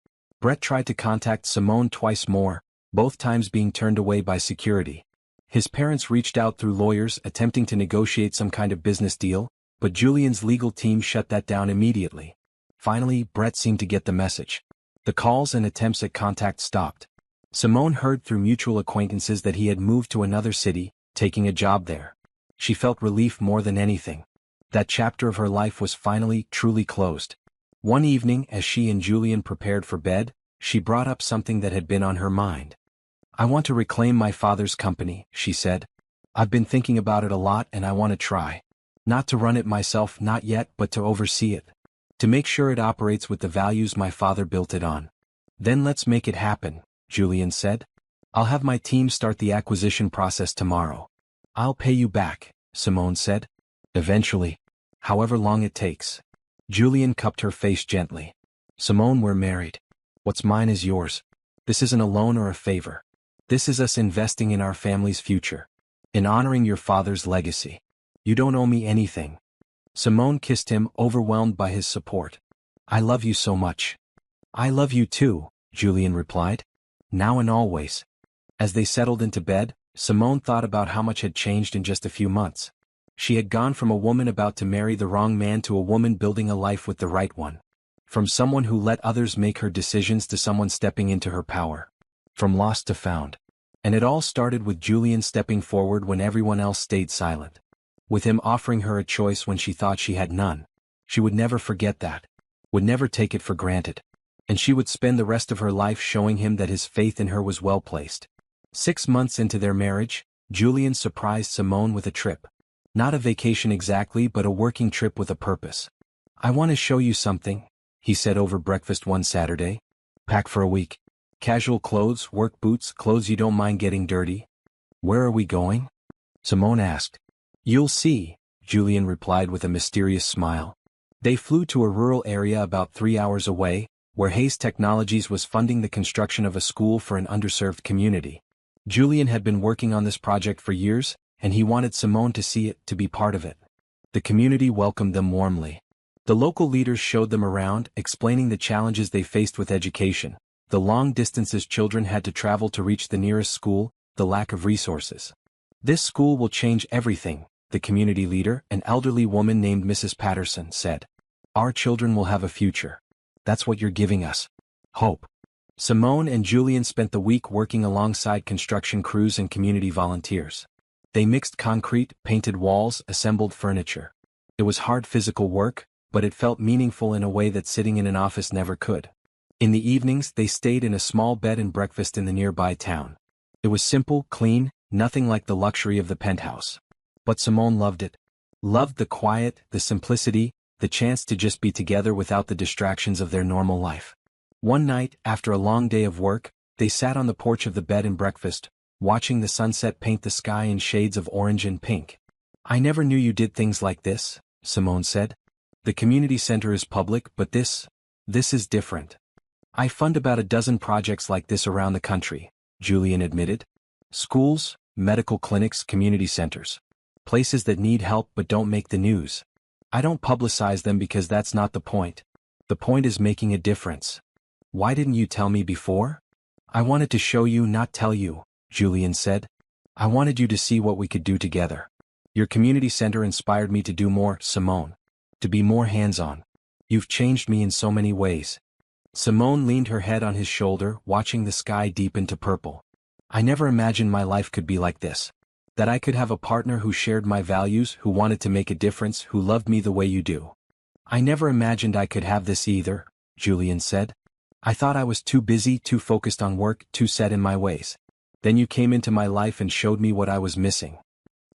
Brett tried to contact Simone twice more, both times being turned away by security. His parents reached out through lawyers attempting to negotiate some kind of business deal, but Julian's legal team shut that down immediately. Finally, Brett seemed to get the message. The calls and attempts at contact stopped. Simone heard through mutual acquaintances that he had moved to another city, taking a job there. She felt relief more than anything. That chapter of her life was finally, truly closed. One evening, as she and Julian prepared for bed, she brought up something that had been on her mind. I want to reclaim my father's company, she said. I've been thinking about it a lot and I want to try. Not to run it myself, not yet, but to oversee it. To make sure it operates with the values my father built it on. Then let's make it happen, Julian said. I'll have my team start the acquisition process tomorrow. I'll pay you back, Simone said. Eventually. However long it takes. Julian cupped her face gently. Simone, we're married. What's mine is yours. This isn't a loan or a favor. This is us investing in our family's future. In honoring your father's legacy. You don't owe me anything. Simone kissed him, overwhelmed by his support. I love you so much. I love you too, Julian replied. Now and always. As they settled into bed, Simone thought about how much had changed in just a few months. She had gone from a woman about to marry the wrong man to a woman building a life with the right one. From someone who let others make her decisions to someone stepping into her power. From lost to found. And it all started with Julian stepping forward when everyone else stayed silent. With him offering her a choice when she thought she had none. She would never forget that. Would never take it for granted. And she would spend the rest of her life showing him that his faith in her was well placed. 6 months into their marriage, Julian surprised Simone with a trip. Not a vacation exactly, but a working trip with a purpose. I want to show you something, he said over breakfast one Saturday. Pack for a week. Casual clothes, work boots, clothes you don't mind getting dirty. Where are we going? Simone asked. You'll see, Julian replied with a mysterious smile. They flew to a rural area about 3 hours away, where Hayes Technologies was funding the construction of a school for an underserved community. Julian had been working on this project for years, and he wanted Simone to see it, to be part of it. The community welcomed them warmly. The local leaders showed them around, explaining the challenges they faced with education, the long distances children had to travel to reach the nearest school, the lack of resources. This school will change everything, the community leader, an elderly woman named Mrs. Patterson, said. Our children will have a future. That's what you're giving us. Hope. Simone and Julian spent the week working alongside construction crews and community volunteers. They mixed concrete, painted walls, assembled furniture. It was hard physical work, but it felt meaningful in a way that sitting in an office never could. In the evenings, they stayed in a small bed and breakfast in the nearby town. It was simple, clean, nothing like the luxury of the penthouse. But Simone loved it. Loved the quiet, the simplicity, the chance to just be together without the distractions of their normal life. One night, after a long day of work, they sat on the porch of the bed and breakfast, watching the sunset paint the sky in shades of orange and pink. I never knew you did things like this, Simone said. The community center is public, but this is different. I fund about a dozen projects like this around the country, Julian admitted. Schools, medical clinics, community centers. Places that need help but don't make the news. I don't publicize them because that's not the point. The point is making a difference. Why didn't you tell me before? I wanted to show you, not tell you, Julian said. I wanted you to see what we could do together. Your community center inspired me to do more, Simone. To be more hands-on. You've changed me in so many ways. Simone leaned her head on his shoulder, watching the sky deepen to purple. I never imagined my life could be like this. That I could have a partner who shared my values, who wanted to make a difference, who loved me the way you do. I never imagined I could have this either, Julian said. I thought I was too busy, too focused on work, too set in my ways. Then you came into my life and showed me what I was missing.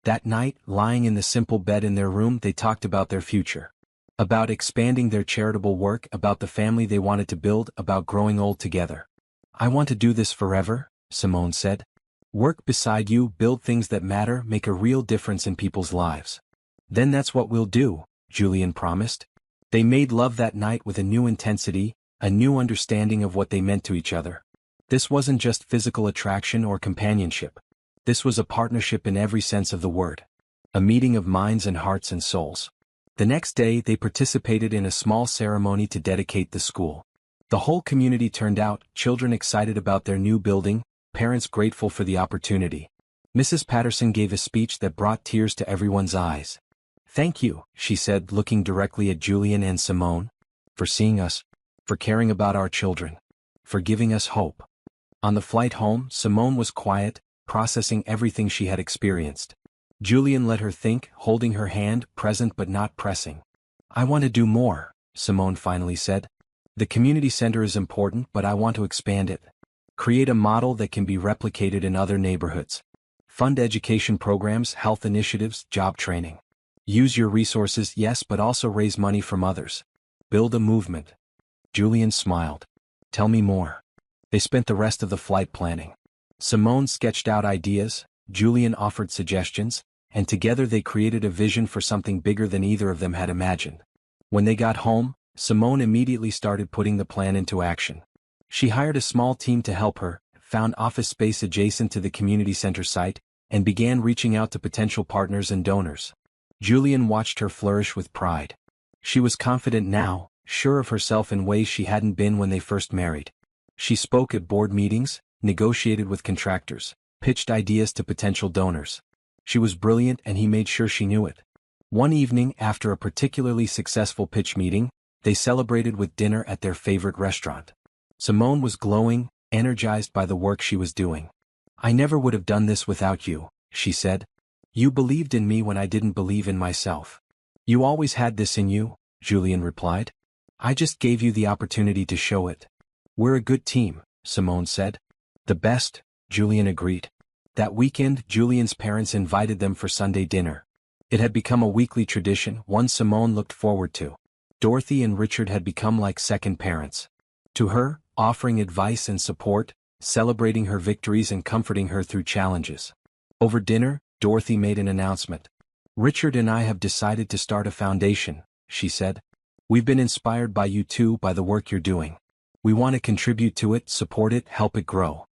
That night, lying in the simple bed in their room, they talked about their future. About expanding their charitable work, about the family they wanted to build, about growing old together. I want to do this forever, Simone said. Work beside you, build things that matter, make a real difference in people's lives. Then that's what we'll do, Julian promised. They made love that night with a new intensity, a new understanding of what they meant to each other. This wasn't just physical attraction or companionship. This was a partnership in every sense of the word. A meeting of minds and hearts and souls. The next day they participated in a small ceremony to dedicate the school. The whole community turned out, children excited about their new building, parents grateful for the opportunity. Mrs. Patterson gave a speech that brought tears to everyone's eyes. Thank you, she said, looking directly at Julian and Simone, for seeing us, for caring about our children, for giving us hope. On the flight home, Simone was quiet, processing everything she had experienced. Julian let her think, holding her hand, present but not pressing. I want to do more, Simone finally said. The community center is important, but I want to expand it. Create a model that can be replicated in other neighborhoods. Fund education programs, health initiatives, job training. Use your resources, yes, but also raise money from others. Build a movement. Julian smiled. Tell me more. They spent the rest of the flight planning. Simone sketched out ideas, Julian offered suggestions, and together they created a vision for something bigger than either of them had imagined. When they got home, Simone immediately started putting the plan into action. She hired a small team to help her, found office space adjacent to the community center site, and began reaching out to potential partners and donors. Julian watched her flourish with pride. She was confident now, sure of herself in ways she hadn't been when they first married. She spoke at board meetings, negotiated with contractors, pitched ideas to potential donors. She was brilliant and he made sure she knew it. One evening, after a particularly successful pitch meeting, they celebrated with dinner at their favorite restaurant. Simone was glowing, energized by the work she was doing. I never would have done this without you, she said. You believed in me when I didn't believe in myself. You always had this in you, Julian replied. I just gave you the opportunity to show it. We're a good team, Simone said. The best, Julian agreed. That weekend, Julian's parents invited them for Sunday dinner. It had become a weekly tradition, one Simone looked forward to. Dorothy and Richard had become like second parents. To her, offering advice and support, celebrating her victories and comforting her through challenges. Over dinner, Dorothy made an announcement. Richard and I have decided to start a foundation, she said. We've been inspired by you too, by the work you're doing. We want to contribute to it, support it, help it grow.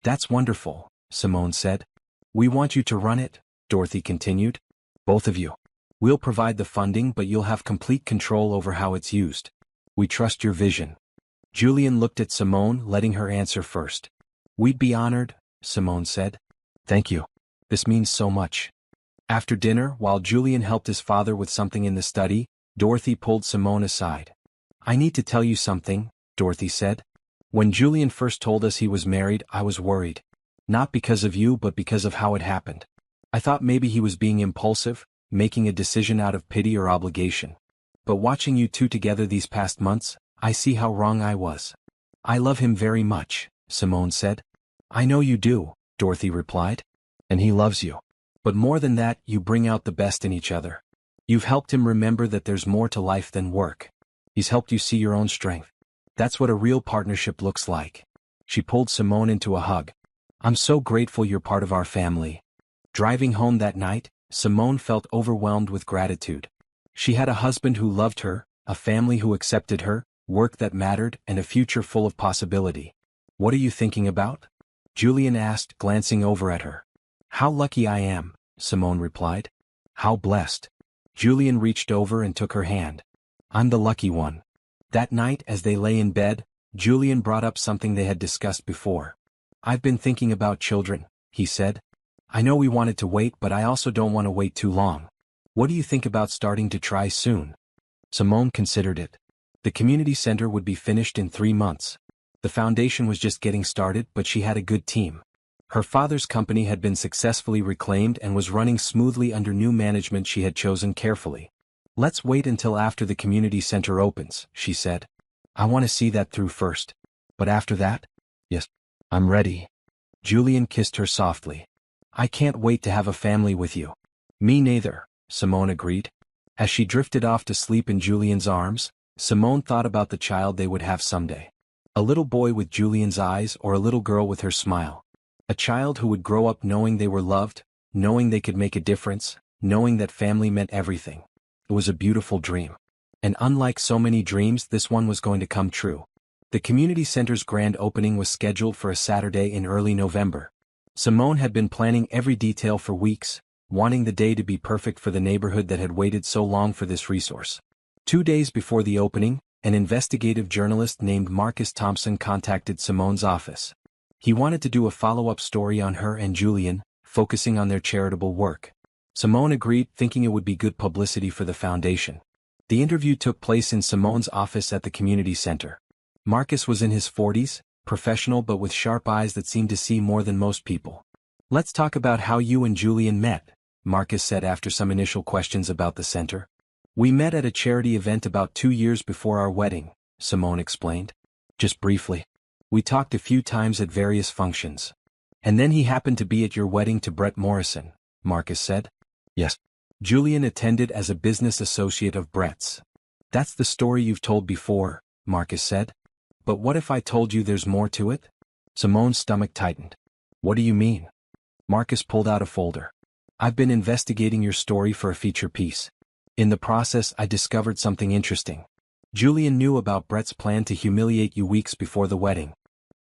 That's wonderful, Simone said. We want you to run it, Dorothy continued. Both of you. We'll provide the funding, but you'll have complete control over how it's used. We trust your vision. Julian looked at Simone, letting her answer first. We'd be honored, Simone said. Thank you. This means so much. After dinner, while Julian helped his father with something in the study, Dorothy pulled Simone aside. I need to tell you something, Dorothy said. When Julian first told us he was married, I was worried. Not because of you, but because of how it happened. I thought maybe he was being impulsive, making a decision out of pity or obligation. But watching you two together these past months, I see how wrong I was. I love him very much, Simone said. I know you do, Dorothy replied. And he loves you. But more than that, you bring out the best in each other. You've helped him remember that there's more to life than work. He's helped you see your own strength. That's what a real partnership looks like. She pulled Simone into a hug. I'm so grateful you're part of our family. Driving home that night, Simone felt overwhelmed with gratitude. She had a husband who loved her, a family who accepted her, work that mattered, and a future full of possibility. What are you thinking about? Julian asked, glancing over at her. How lucky I am, Simone replied. How blessed. Julian reached over and took her hand. I'm the lucky one. That night, as they lay in bed, Julian brought up something they had discussed before. I've been thinking about children, he said. I know we wanted to wait, but I also don't want to wait too long. What do you think about starting to try soon? Simone considered it. The community center would be finished in 3 months. The foundation was just getting started, but she had a good team. Her father's company had been successfully reclaimed and was running smoothly under new management she had chosen carefully. "Let's wait until after the community center opens," she said. "I want to see that through first. But after that? Yes, I'm ready." Julian kissed her softly. "I can't wait to have a family with you." "Me neither," Simone agreed. As she drifted off to sleep in Julian's arms, Simone thought about the child they would have someday. A little boy with Julian's eyes or a little girl with her smile. A child who would grow up knowing they were loved, knowing they could make a difference, knowing that family meant everything. It was a beautiful dream. And unlike so many dreams, this one was going to come true. The community center's grand opening was scheduled for a Saturday in early November. Simone had been planning every detail for weeks, wanting the day to be perfect for the neighborhood that had waited so long for this resource. 2 days before the opening, an investigative journalist named Marcus Thompson contacted Simone's office. He wanted to do a follow-up story on her and Julian, focusing on their charitable work. Simone agreed, thinking it would be good publicity for the foundation. The interview took place in Simone's office at the community center. Marcus was in his 40s, professional but with sharp eyes that seemed to see more than most people. "Let's talk about how you and Julian met," Marcus said after some initial questions about the center. "We met at a charity event about 2 years before our wedding," Simone explained. "Just briefly. We talked a few times at various functions. And then he happened to be at your wedding to Brett Morrison," Marcus said. "Yes. Julian attended as a business associate of Brett's." "That's the story you've told before," Marcus said. "But what if I told you there's more to it?" Simone's stomach tightened. "What do you mean?" Marcus pulled out a folder. "I've been investigating your story for a feature piece. In the process, I discovered something interesting. Julian knew about Brett's plan to humiliate you weeks before the wedding.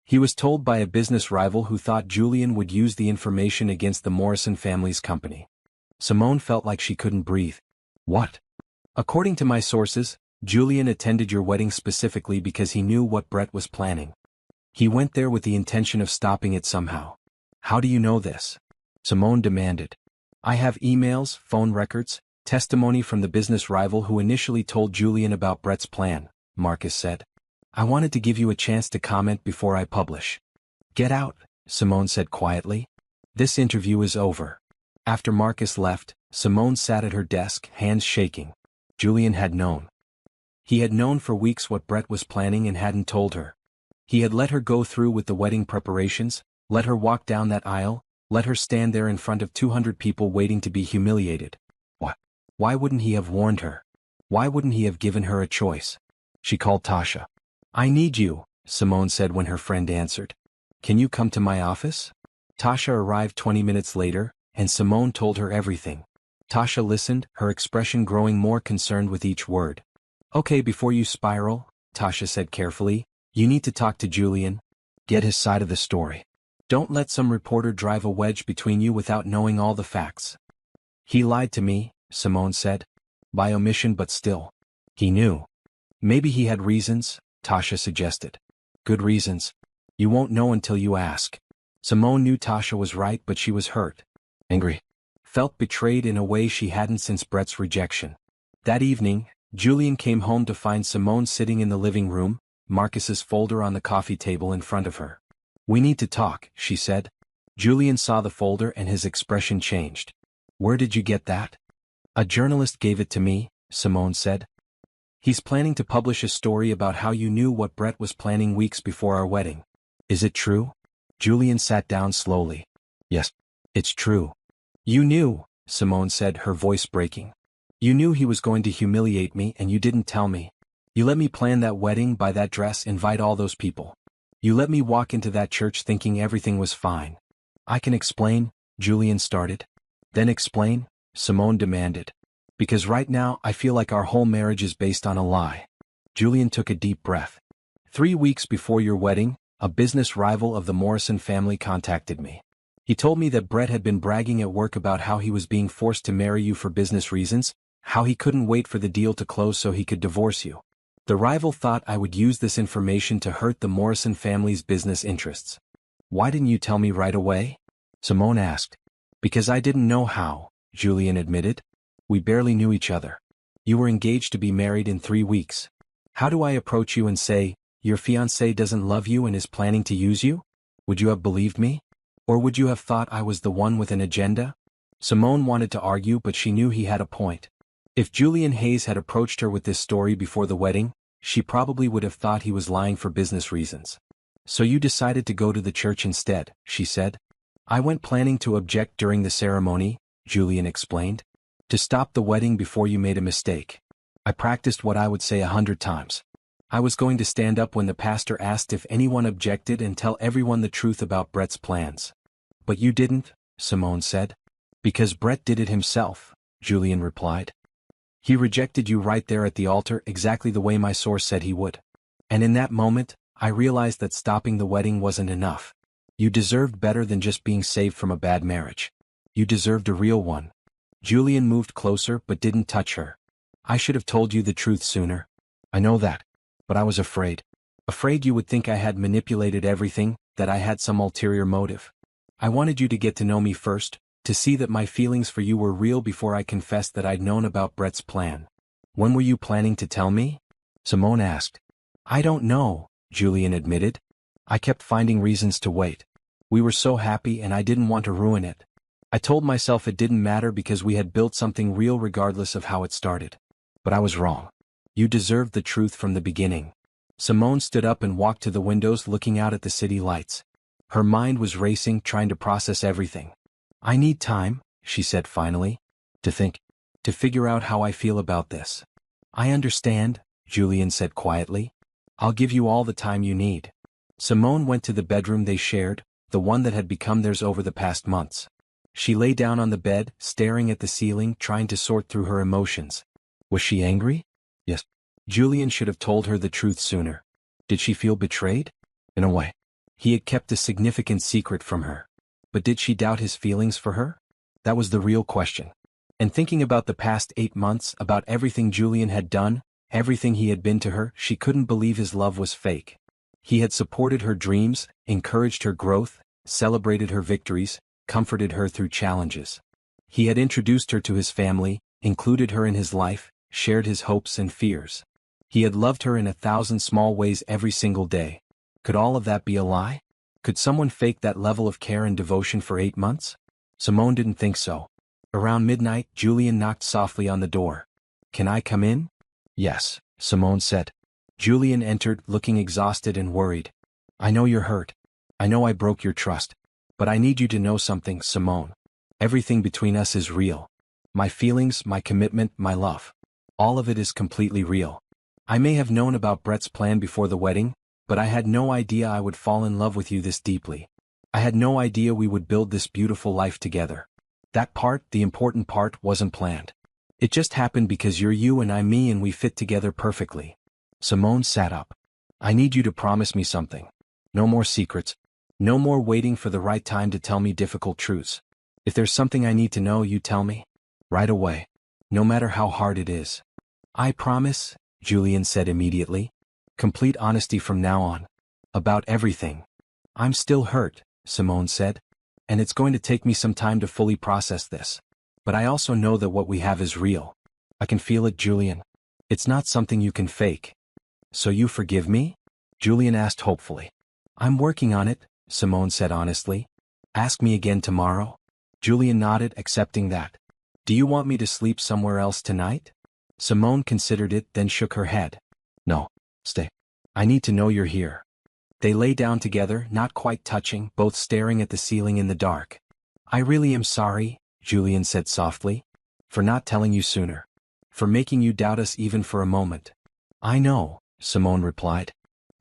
He was told by a business rival who thought Julian would use the information against the Morrison family's company." Simone felt like she couldn't breathe. "What?" "According to my sources, Julian attended your wedding specifically because he knew what Brett was planning. He went there with the intention of stopping it somehow." "How do you know this?" Simone demanded. "I have emails, phone records, testimony from the business rival who initially told Julian about Brett's plan," Marcus said. "I wanted to give you a chance to comment before I publish." "Get out," Simone said quietly. "This interview is over." After Marcus left, Simone sat at her desk, hands shaking. Julian had known. He had known for weeks what Brett was planning and hadn't told her. He had let her go through with the wedding preparations, let her walk down that aisle, let her stand there in front of 200 people waiting to be humiliated. Why wouldn't he have warned her? Why wouldn't he have given her a choice? She called Tasha. "I need you," Simone said when her friend answered. "Can you come to my office?" Tasha arrived 20 minutes later, and Simone told her everything. Tasha listened, her expression growing more concerned with each word. "Okay, before you spiral," Tasha said carefully, "you need to talk to Julian. Get his side of the story. Don't let some reporter drive a wedge between you without knowing all the facts." "He lied to me," Simone said. "By omission, but still. He knew." "Maybe he had reasons," Tasha suggested. "Good reasons. You won't know until you ask." Simone knew Tasha was right, but she was hurt. Angry. Felt betrayed in a way she hadn't since Brett's rejection. That evening, Julian came home to find Simone sitting in the living room, Marcus's folder on the coffee table in front of her. "We need to talk," she said. Julian saw the folder and his expression changed. "Where did you get that?" "A journalist gave it to me," Simone said. "He's planning to publish a story about how you knew what Brett was planning weeks before our wedding. Is it true?" Julian sat down slowly. "Yes, it's true." "You knew," Simone said, her voice breaking. "You knew he was going to humiliate me and you didn't tell me. You let me plan that wedding, buy that dress, invite all those people. You let me walk into that church thinking everything was fine." "I can explain," Julian started. "Then explain," Simone demanded. "Because right now I feel like our whole marriage is based on a lie." Julian took a deep breath. 3 weeks before your wedding, a business rival of the Morrison family contacted me. He told me that Brett had been bragging at work about how he was being forced to marry you for business reasons, how he couldn't wait for the deal to close so he could divorce you. The rival thought I would use this information to hurt the Morrison family's business interests. "Why didn't you tell me right away?" Simone asked. "Because I didn't know how," Julian admitted. "We barely knew each other. You were engaged to be married in 3 weeks. How do I approach you and say, your fiancé doesn't love you and is planning to use you? Would you have believed me? Or would you have thought I was the one with an agenda? Simone wanted to argue, but she knew he had a point. If Julian Hayes had approached her with this story before the wedding, she probably would have thought he was lying for business reasons. So you decided to go to the church instead, she said. I went planning to object during the ceremony, Julian explained. To stop the wedding before you made a mistake. I practiced what I would say 100 times. I was going to stand up when the pastor asked if anyone objected and tell everyone the truth about Brett's plans. But you didn't, Simone said. Because Brett did it himself, Julian replied. He rejected you right there at the altar exactly the way my source said he would. And in that moment, I realized that stopping the wedding wasn't enough. You deserved better than just being saved from a bad marriage. You deserved a real one. Julian moved closer but didn't touch her. I should have told you the truth sooner. I know that. But I was afraid. Afraid you would think I had manipulated everything, that I had some ulterior motive. I wanted you to get to know me first, to see that my feelings for you were real before I confessed that I'd known about Brett's plan. When were you planning to tell me? Simone asked. I don't know, Julian admitted. I kept finding reasons to wait. We were so happy and I didn't want to ruin it. I told myself it didn't matter because we had built something real regardless of how it started. But I was wrong. You deserved the truth from the beginning. Simone stood up and walked to the windows looking out at the city lights. Her mind was racing, trying to process everything. I need time, she said finally, to think, to figure out how I feel about this. I understand, Julian said quietly. I'll give you all the time you need. Simone went to the bedroom they shared, the one that had become theirs over the past months. She lay down on the bed, staring at the ceiling, trying to sort through her emotions. Was she angry? Yes. Julian should have told her the truth sooner. Did she feel betrayed? In a way. He had kept a significant secret from her. But did she doubt his feelings for her? That was the real question. And thinking about the past 8 months, about everything Julian had done, everything he had been to her, she couldn't believe his love was fake. He had supported her dreams, encouraged her growth, celebrated her victories, comforted her through challenges. He had introduced her to his family, included her in his life, shared his hopes and fears. He had loved her in 1,000 small ways every single day. Could all of that be a lie? Could someone fake that level of care and devotion for 8 months? Simone didn't think so. Around midnight, Julian knocked softly on the door. Can I come in? Yes, Simone said. Julian entered, looking exhausted and worried. I know you're hurt. I know I broke your trust. But I need you to know something, Simone. Everything between us is real. My feelings, my commitment, my love. All of it is completely real. I may have known about Brett's plan before the wedding, but I had no idea I would fall in love with you this deeply. I had no idea we would build this beautiful life together. That part, the important part, wasn't planned. It just happened because you're you and I'm me and we fit together perfectly. Simone sat up. I need you to promise me something. No more secrets. No more waiting for the right time to tell me difficult truths. If there's something I need to know, you tell me. Right away. No matter how hard it is. I promise, Julian said immediately. Complete honesty from now on. About everything. I'm still hurt, Simone said. And it's going to take me some time to fully process this. But I also know that what we have is real. I can feel it, Julian. It's not something you can fake. So you forgive me? Julian asked hopefully. I'm working on it, Simone said honestly. Ask me again tomorrow. Julian nodded, accepting that. Do you want me to sleep somewhere else tonight? Simone considered it, then shook her head. No, stay. I need to know you're here. They lay down together, not quite touching, both staring at the ceiling in the dark. I really am sorry, Julian said softly. For not telling you sooner. For making you doubt us even for a moment. I know, Simone replied.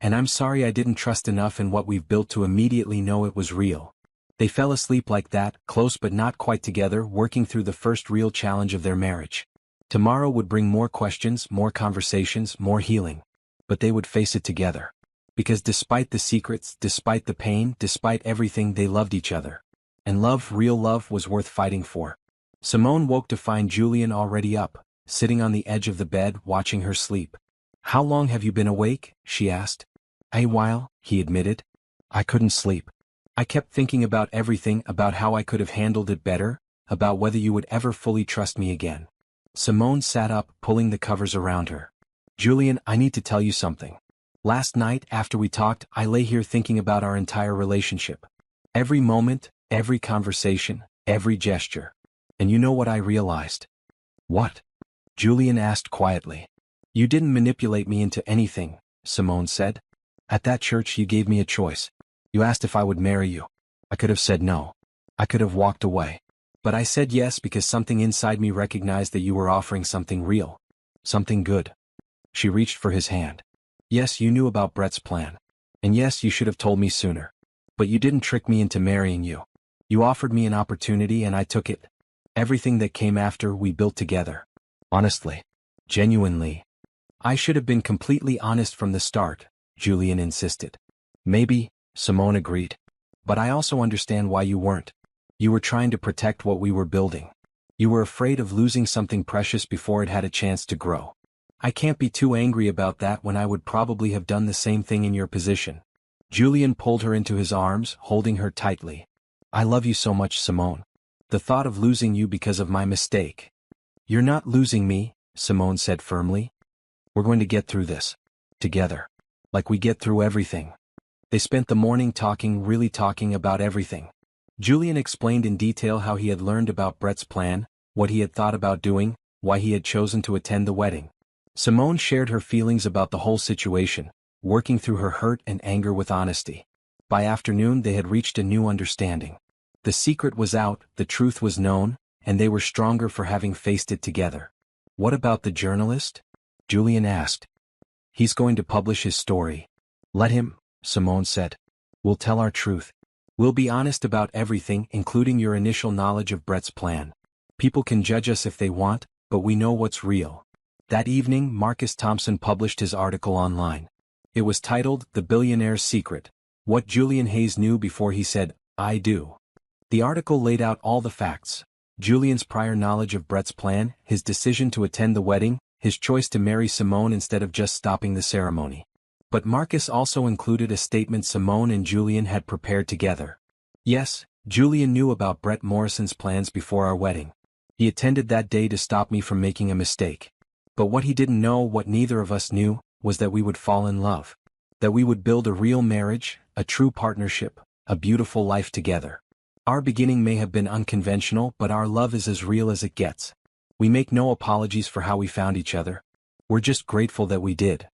And I'm sorry I didn't trust enough in what we've built to immediately know it was real. They fell asleep like that, close but not quite together, working through the first real challenge of their marriage. Tomorrow would bring more questions, more conversations, more healing. But they would face it together. Because despite the secrets, despite the pain, despite everything, they loved each other. And love, real love, was worth fighting for. Simone woke to find Julian already up, sitting on the edge of the bed, watching her sleep. How long have you been awake? She asked. A while, he admitted. I couldn't sleep. I kept thinking about everything, about how I could have handled it better, about whether you would ever fully trust me again. Simone sat up, pulling the covers around her. Julian, I need to tell you something. Last night, after we talked, I lay here thinking about our entire relationship. Every moment, every conversation, every gesture. And you know what I realized? What? Julian asked quietly. You didn't manipulate me into anything, Simone said. At that church you gave me a choice. You asked if I would marry you. I could have said no. I could have walked away. But I said yes because something inside me recognized that you were offering something real. Something good. She reached for his hand. Yes, you knew about Brett's plan. And yes, you should have told me sooner. But you didn't trick me into marrying you. You offered me an opportunity and I took it. Everything that came after we built together. Honestly. Genuinely. I should have been completely honest from the start, Julian insisted. Maybe, Simone agreed. But I also understand why you weren't. You were trying to protect what we were building. You were afraid of losing something precious before it had a chance to grow. I can't be too angry about that when I would probably have done the same thing in your position. Julian pulled her into his arms, holding her tightly. I love you so much, Simone. The thought of losing you because of my mistake. You're not losing me, Simone said firmly. We're going to get through this. Together. Like we get through everything. They spent the morning really talking about everything. Julian explained in detail how he had learned about Brett's plan, what he had thought about doing, why he had chosen to attend the wedding. Simone shared her feelings about the whole situation, working through her hurt and anger with honesty. By afternoon they had reached a new understanding. The secret was out, the truth was known, and they were stronger for having faced it together. What about the journalist? Julian asked. He's going to publish his story. Let him, Simone said. We'll tell our truth. We'll be honest about everything, including your initial knowledge of Brett's plan. People can judge us if they want, but we know what's real. That evening, Marcus Thompson published his article online. It was titled, The Billionaire's Secret, What Julian Hayes Knew Before He Said, I Do. The article laid out all the facts. Julian's prior knowledge of Brett's plan, his decision to attend the wedding, his choice to marry Simone instead of just stopping the ceremony. But Marcus also included a statement Simone and Julian had prepared together. Yes, Julian knew about Brett Morrison's plans before our wedding. He attended that day to stop me from making a mistake. But what he didn't know, what neither of us knew, was that we would fall in love. That we would build a real marriage, a true partnership, a beautiful life together. Our beginning may have been unconventional, but our love is as real as it gets. We make no apologies for how we found each other. We're just grateful that we did.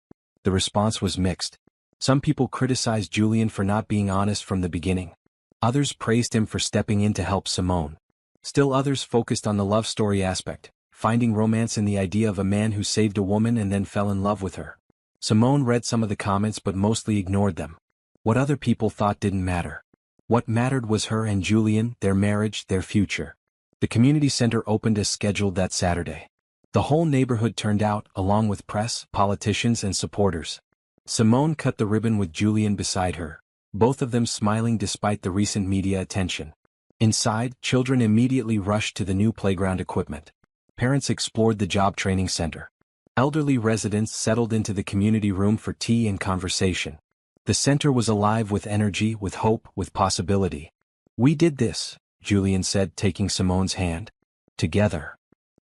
The response was mixed. Some people criticized Julian for not being honest from the beginning. Others praised him for stepping in to help Simone. Still others focused on the love story aspect, finding romance in the idea of a man who saved a woman and then fell in love with her. Simone read some of the comments but mostly ignored them. What other people thought didn't matter. What mattered was her and Julian, their marriage, their future. The community center opened as scheduled that Saturday. The whole neighborhood turned out, along with press, politicians and supporters. Simone cut the ribbon with Julian beside her, both of them smiling despite the recent media attention. Inside, children immediately rushed to the new playground equipment. Parents explored the job training center. Elderly residents settled into the community room for tea and conversation. The center was alive with energy, with hope, with possibility. We did this, Julian said, taking Simone's hand. Together.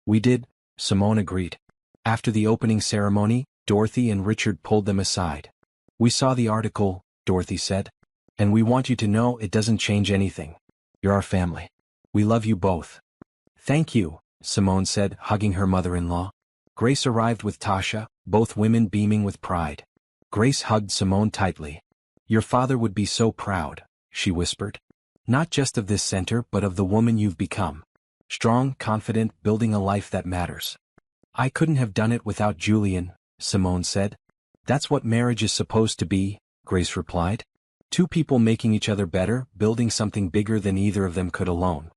We did, Simone agreed. After the opening ceremony, Dorothy and Richard pulled them aside. We saw the article, Dorothy said. And we want you to know it doesn't change anything. You're our family. We love you both. Thank you, Simone said, hugging her mother-in-law. Grace arrived with Tasha, both women beaming with pride. Grace hugged Simone tightly. Your father would be so proud, she whispered. Not just of this center but of the woman you've become. Strong, confident, building a life that matters. I couldn't have done it without Julian, Simone said. That's what marriage is supposed to be, Grace replied. Two people making each other better, building something bigger than either of them could alone.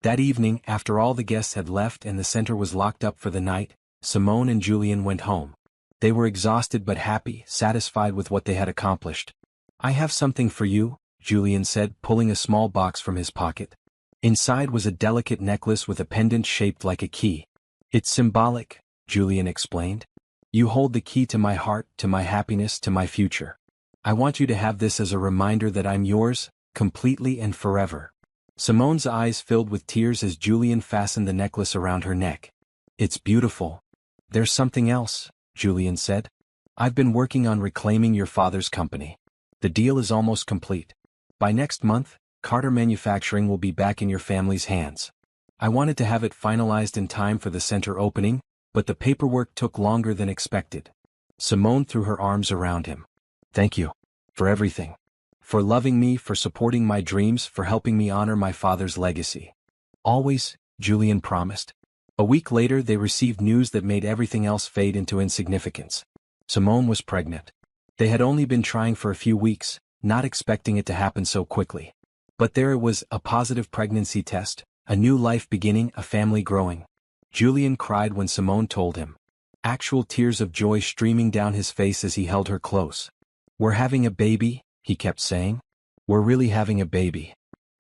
That evening, after all the guests had left and the center was locked up for the night, Simone and Julian went home. They were exhausted but happy, satisfied with what they had accomplished. I have something for you, Julian said, pulling a small box from his pocket. Inside was a delicate necklace with a pendant shaped like a key. It's symbolic, Julian explained. You hold the key to my heart, to my happiness, to my future. I want you to have this as a reminder that I'm yours, completely and forever. Simone's eyes filled with tears as Julian fastened the necklace around her neck. It's beautiful. There's something else, Julian said. I've been working on reclaiming your father's company. The deal is almost complete. By next month, Carter Manufacturing will be back in your family's hands. I wanted to have it finalized in time for the center opening, but the paperwork took longer than expected. Simone threw her arms around him. Thank you. For everything. For loving me, for supporting my dreams, for helping me honor my father's legacy. Always, Julian promised. A week later they received news that made everything else fade into insignificance. Simone was pregnant. They had only been trying for a few weeks, not expecting it to happen so quickly. But there it was, a positive pregnancy test, a new life beginning, a family growing. Julian cried when Simone told him. Actual tears of joy streaming down his face as he held her close. We're having a baby, he kept saying. We're really having a baby.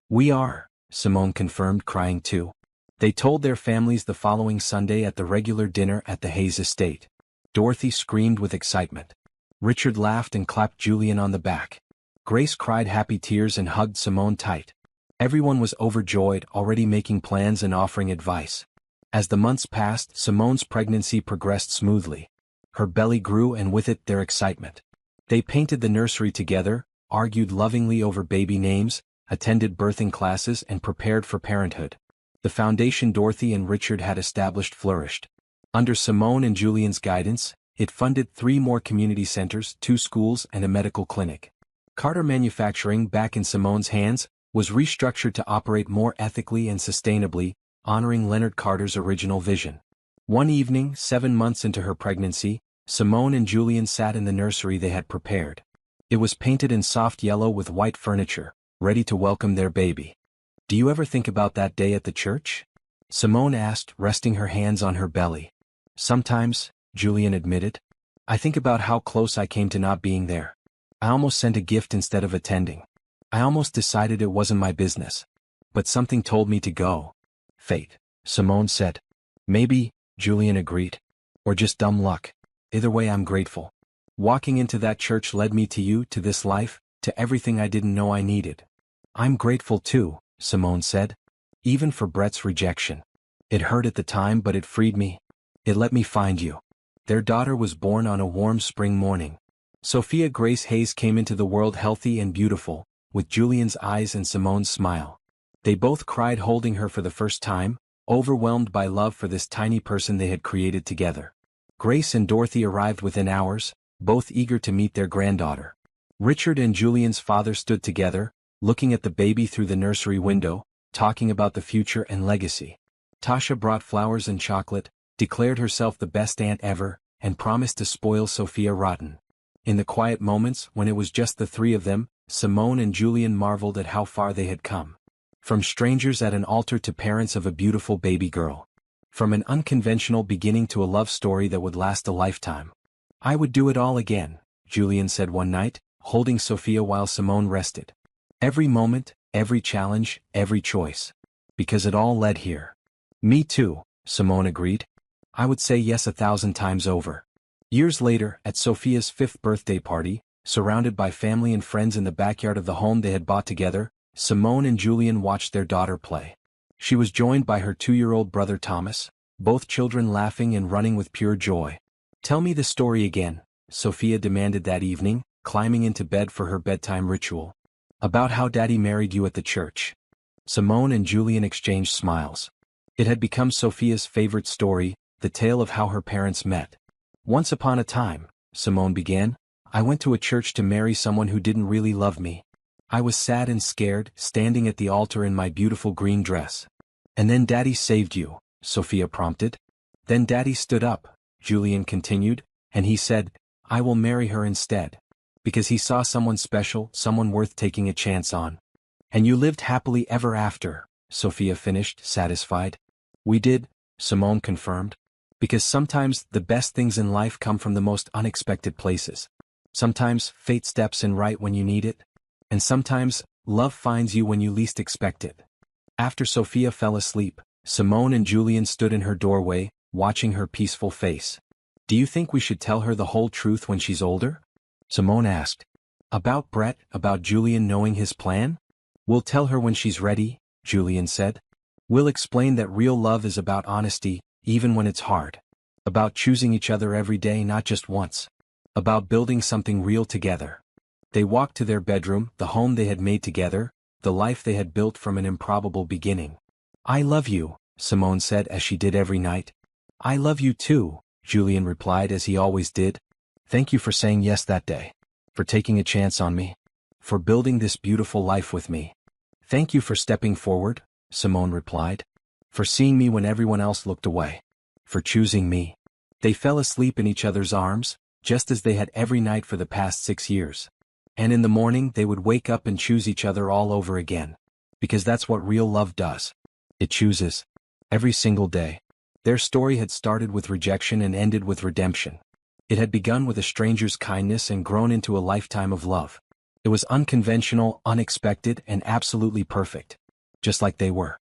We are, Simone confirmed, crying too. They told their families the following Sunday at the regular dinner at the Hayes estate. Dorothy screamed with excitement. Richard laughed and clapped Julian on the back. Grace cried happy tears and hugged Simone tight. Everyone was overjoyed, already making plans and offering advice. As the months passed, Simone's pregnancy progressed smoothly. Her belly grew and with it their excitement. They painted the nursery together, argued lovingly over baby names, attended birthing classes and prepared for parenthood. The foundation Dorothy and Richard had established flourished. Under Simone and Julian's guidance, it funded 3 more community centers, 2 schools and a medical clinic. Carter Manufacturing, back in Simone's hands, was restructured to operate more ethically and sustainably, honoring Leonard Carter's original vision. One evening, 7 months into her pregnancy, Simone and Julian sat in the nursery they had prepared. It was painted in soft yellow with white furniture, ready to welcome their baby. Do you ever think about that day at the church? Simone asked, resting her hands on her belly. Sometimes, Julian admitted. I think about how close I came to not being there. I almost sent a gift instead of attending. I almost decided it wasn't my business. But something told me to go. Fate, Simone said. Maybe, Julian agreed. Or just dumb luck. Either way, I'm grateful. Walking into that church led me to you, to this life, to everything I didn't know I needed. I'm grateful too, Simone said. Even for Brett's rejection. It hurt at the time, but it freed me. It let me find you. Their daughter was born on a warm spring morning. Sophia Grace Hayes came into the world healthy and beautiful, with Julian's eyes and Simone's smile. They both cried holding her for the first time, overwhelmed by love for this tiny person they had created together. Grace and Dorothy arrived within hours, both eager to meet their granddaughter. Richard and Julian's father stood together, looking at the baby through the nursery window, talking about the future and legacy. Tasha brought flowers and chocolate, declared herself the best aunt ever, and promised to spoil Sophia rotten. In the quiet moments, when it was just the 3 of them, Simone and Julian marveled at how far they had come. From strangers at an altar to parents of a beautiful baby girl. From an unconventional beginning to a love story that would last a lifetime. I would do it all again, Julian said one night, holding Sophia while Simone rested. Every moment, every challenge, every choice. Because it all led here. Me too, Simone agreed. I would say yes 1,000 times over. Years later, at Sophia's 5th birthday party, surrounded by family and friends in the backyard of the home they had bought together, Simone and Julian watched their daughter play. She was joined by her 2-year-old brother Thomas, both children laughing and running with pure joy. Tell me the story again, Sophia demanded that evening, climbing into bed for her bedtime ritual. About how Daddy married you at the church. Simone and Julian exchanged smiles. It had become Sophia's favorite story, the tale of how her parents met. Once upon a time, Simone began, I went to a church to marry someone who didn't really love me. I was sad and scared, standing at the altar in my beautiful green dress. And then Daddy saved you, Sophia prompted. Then Daddy stood up, Julian continued, and he said, I will marry her instead. Because he saw someone special, someone worth taking a chance on. And you lived happily ever after, Sophia finished, satisfied. We did, Simone confirmed. Because sometimes the best things in life come from the most unexpected places. Sometimes fate steps in right when you need it. And sometimes love finds you when you least expect it. After Sophia fell asleep, Simone and Julian stood in her doorway, watching her peaceful face. Do you think we should tell her the whole truth when she's older? Simone asked. About Brett, about Julian knowing his plan? We'll tell her when she's ready, Julian said. We'll explain that real love is about honesty, even when it's hard. About choosing each other every day, not just once. About building something real together. They walked to their bedroom, the home they had made together, the life they had built from an improbable beginning. "I love you," Simone said as she did every night. "I love you too," Julian replied as he always did. "Thank you for saying yes that day. For taking a chance on me. For building this beautiful life with me." "Thank you for stepping forward," Simone replied. "For seeing me when everyone else looked away. For choosing me." They fell asleep in each other's arms, just as they had every night for the past 6 years. And in the morning they would wake up and choose each other all over again. Because that's what real love does. It chooses. Every single day. Their story had started with rejection and ended with redemption. It had begun with a stranger's kindness and grown into a lifetime of love. It was unconventional, unexpected, and absolutely perfect. Just like they were.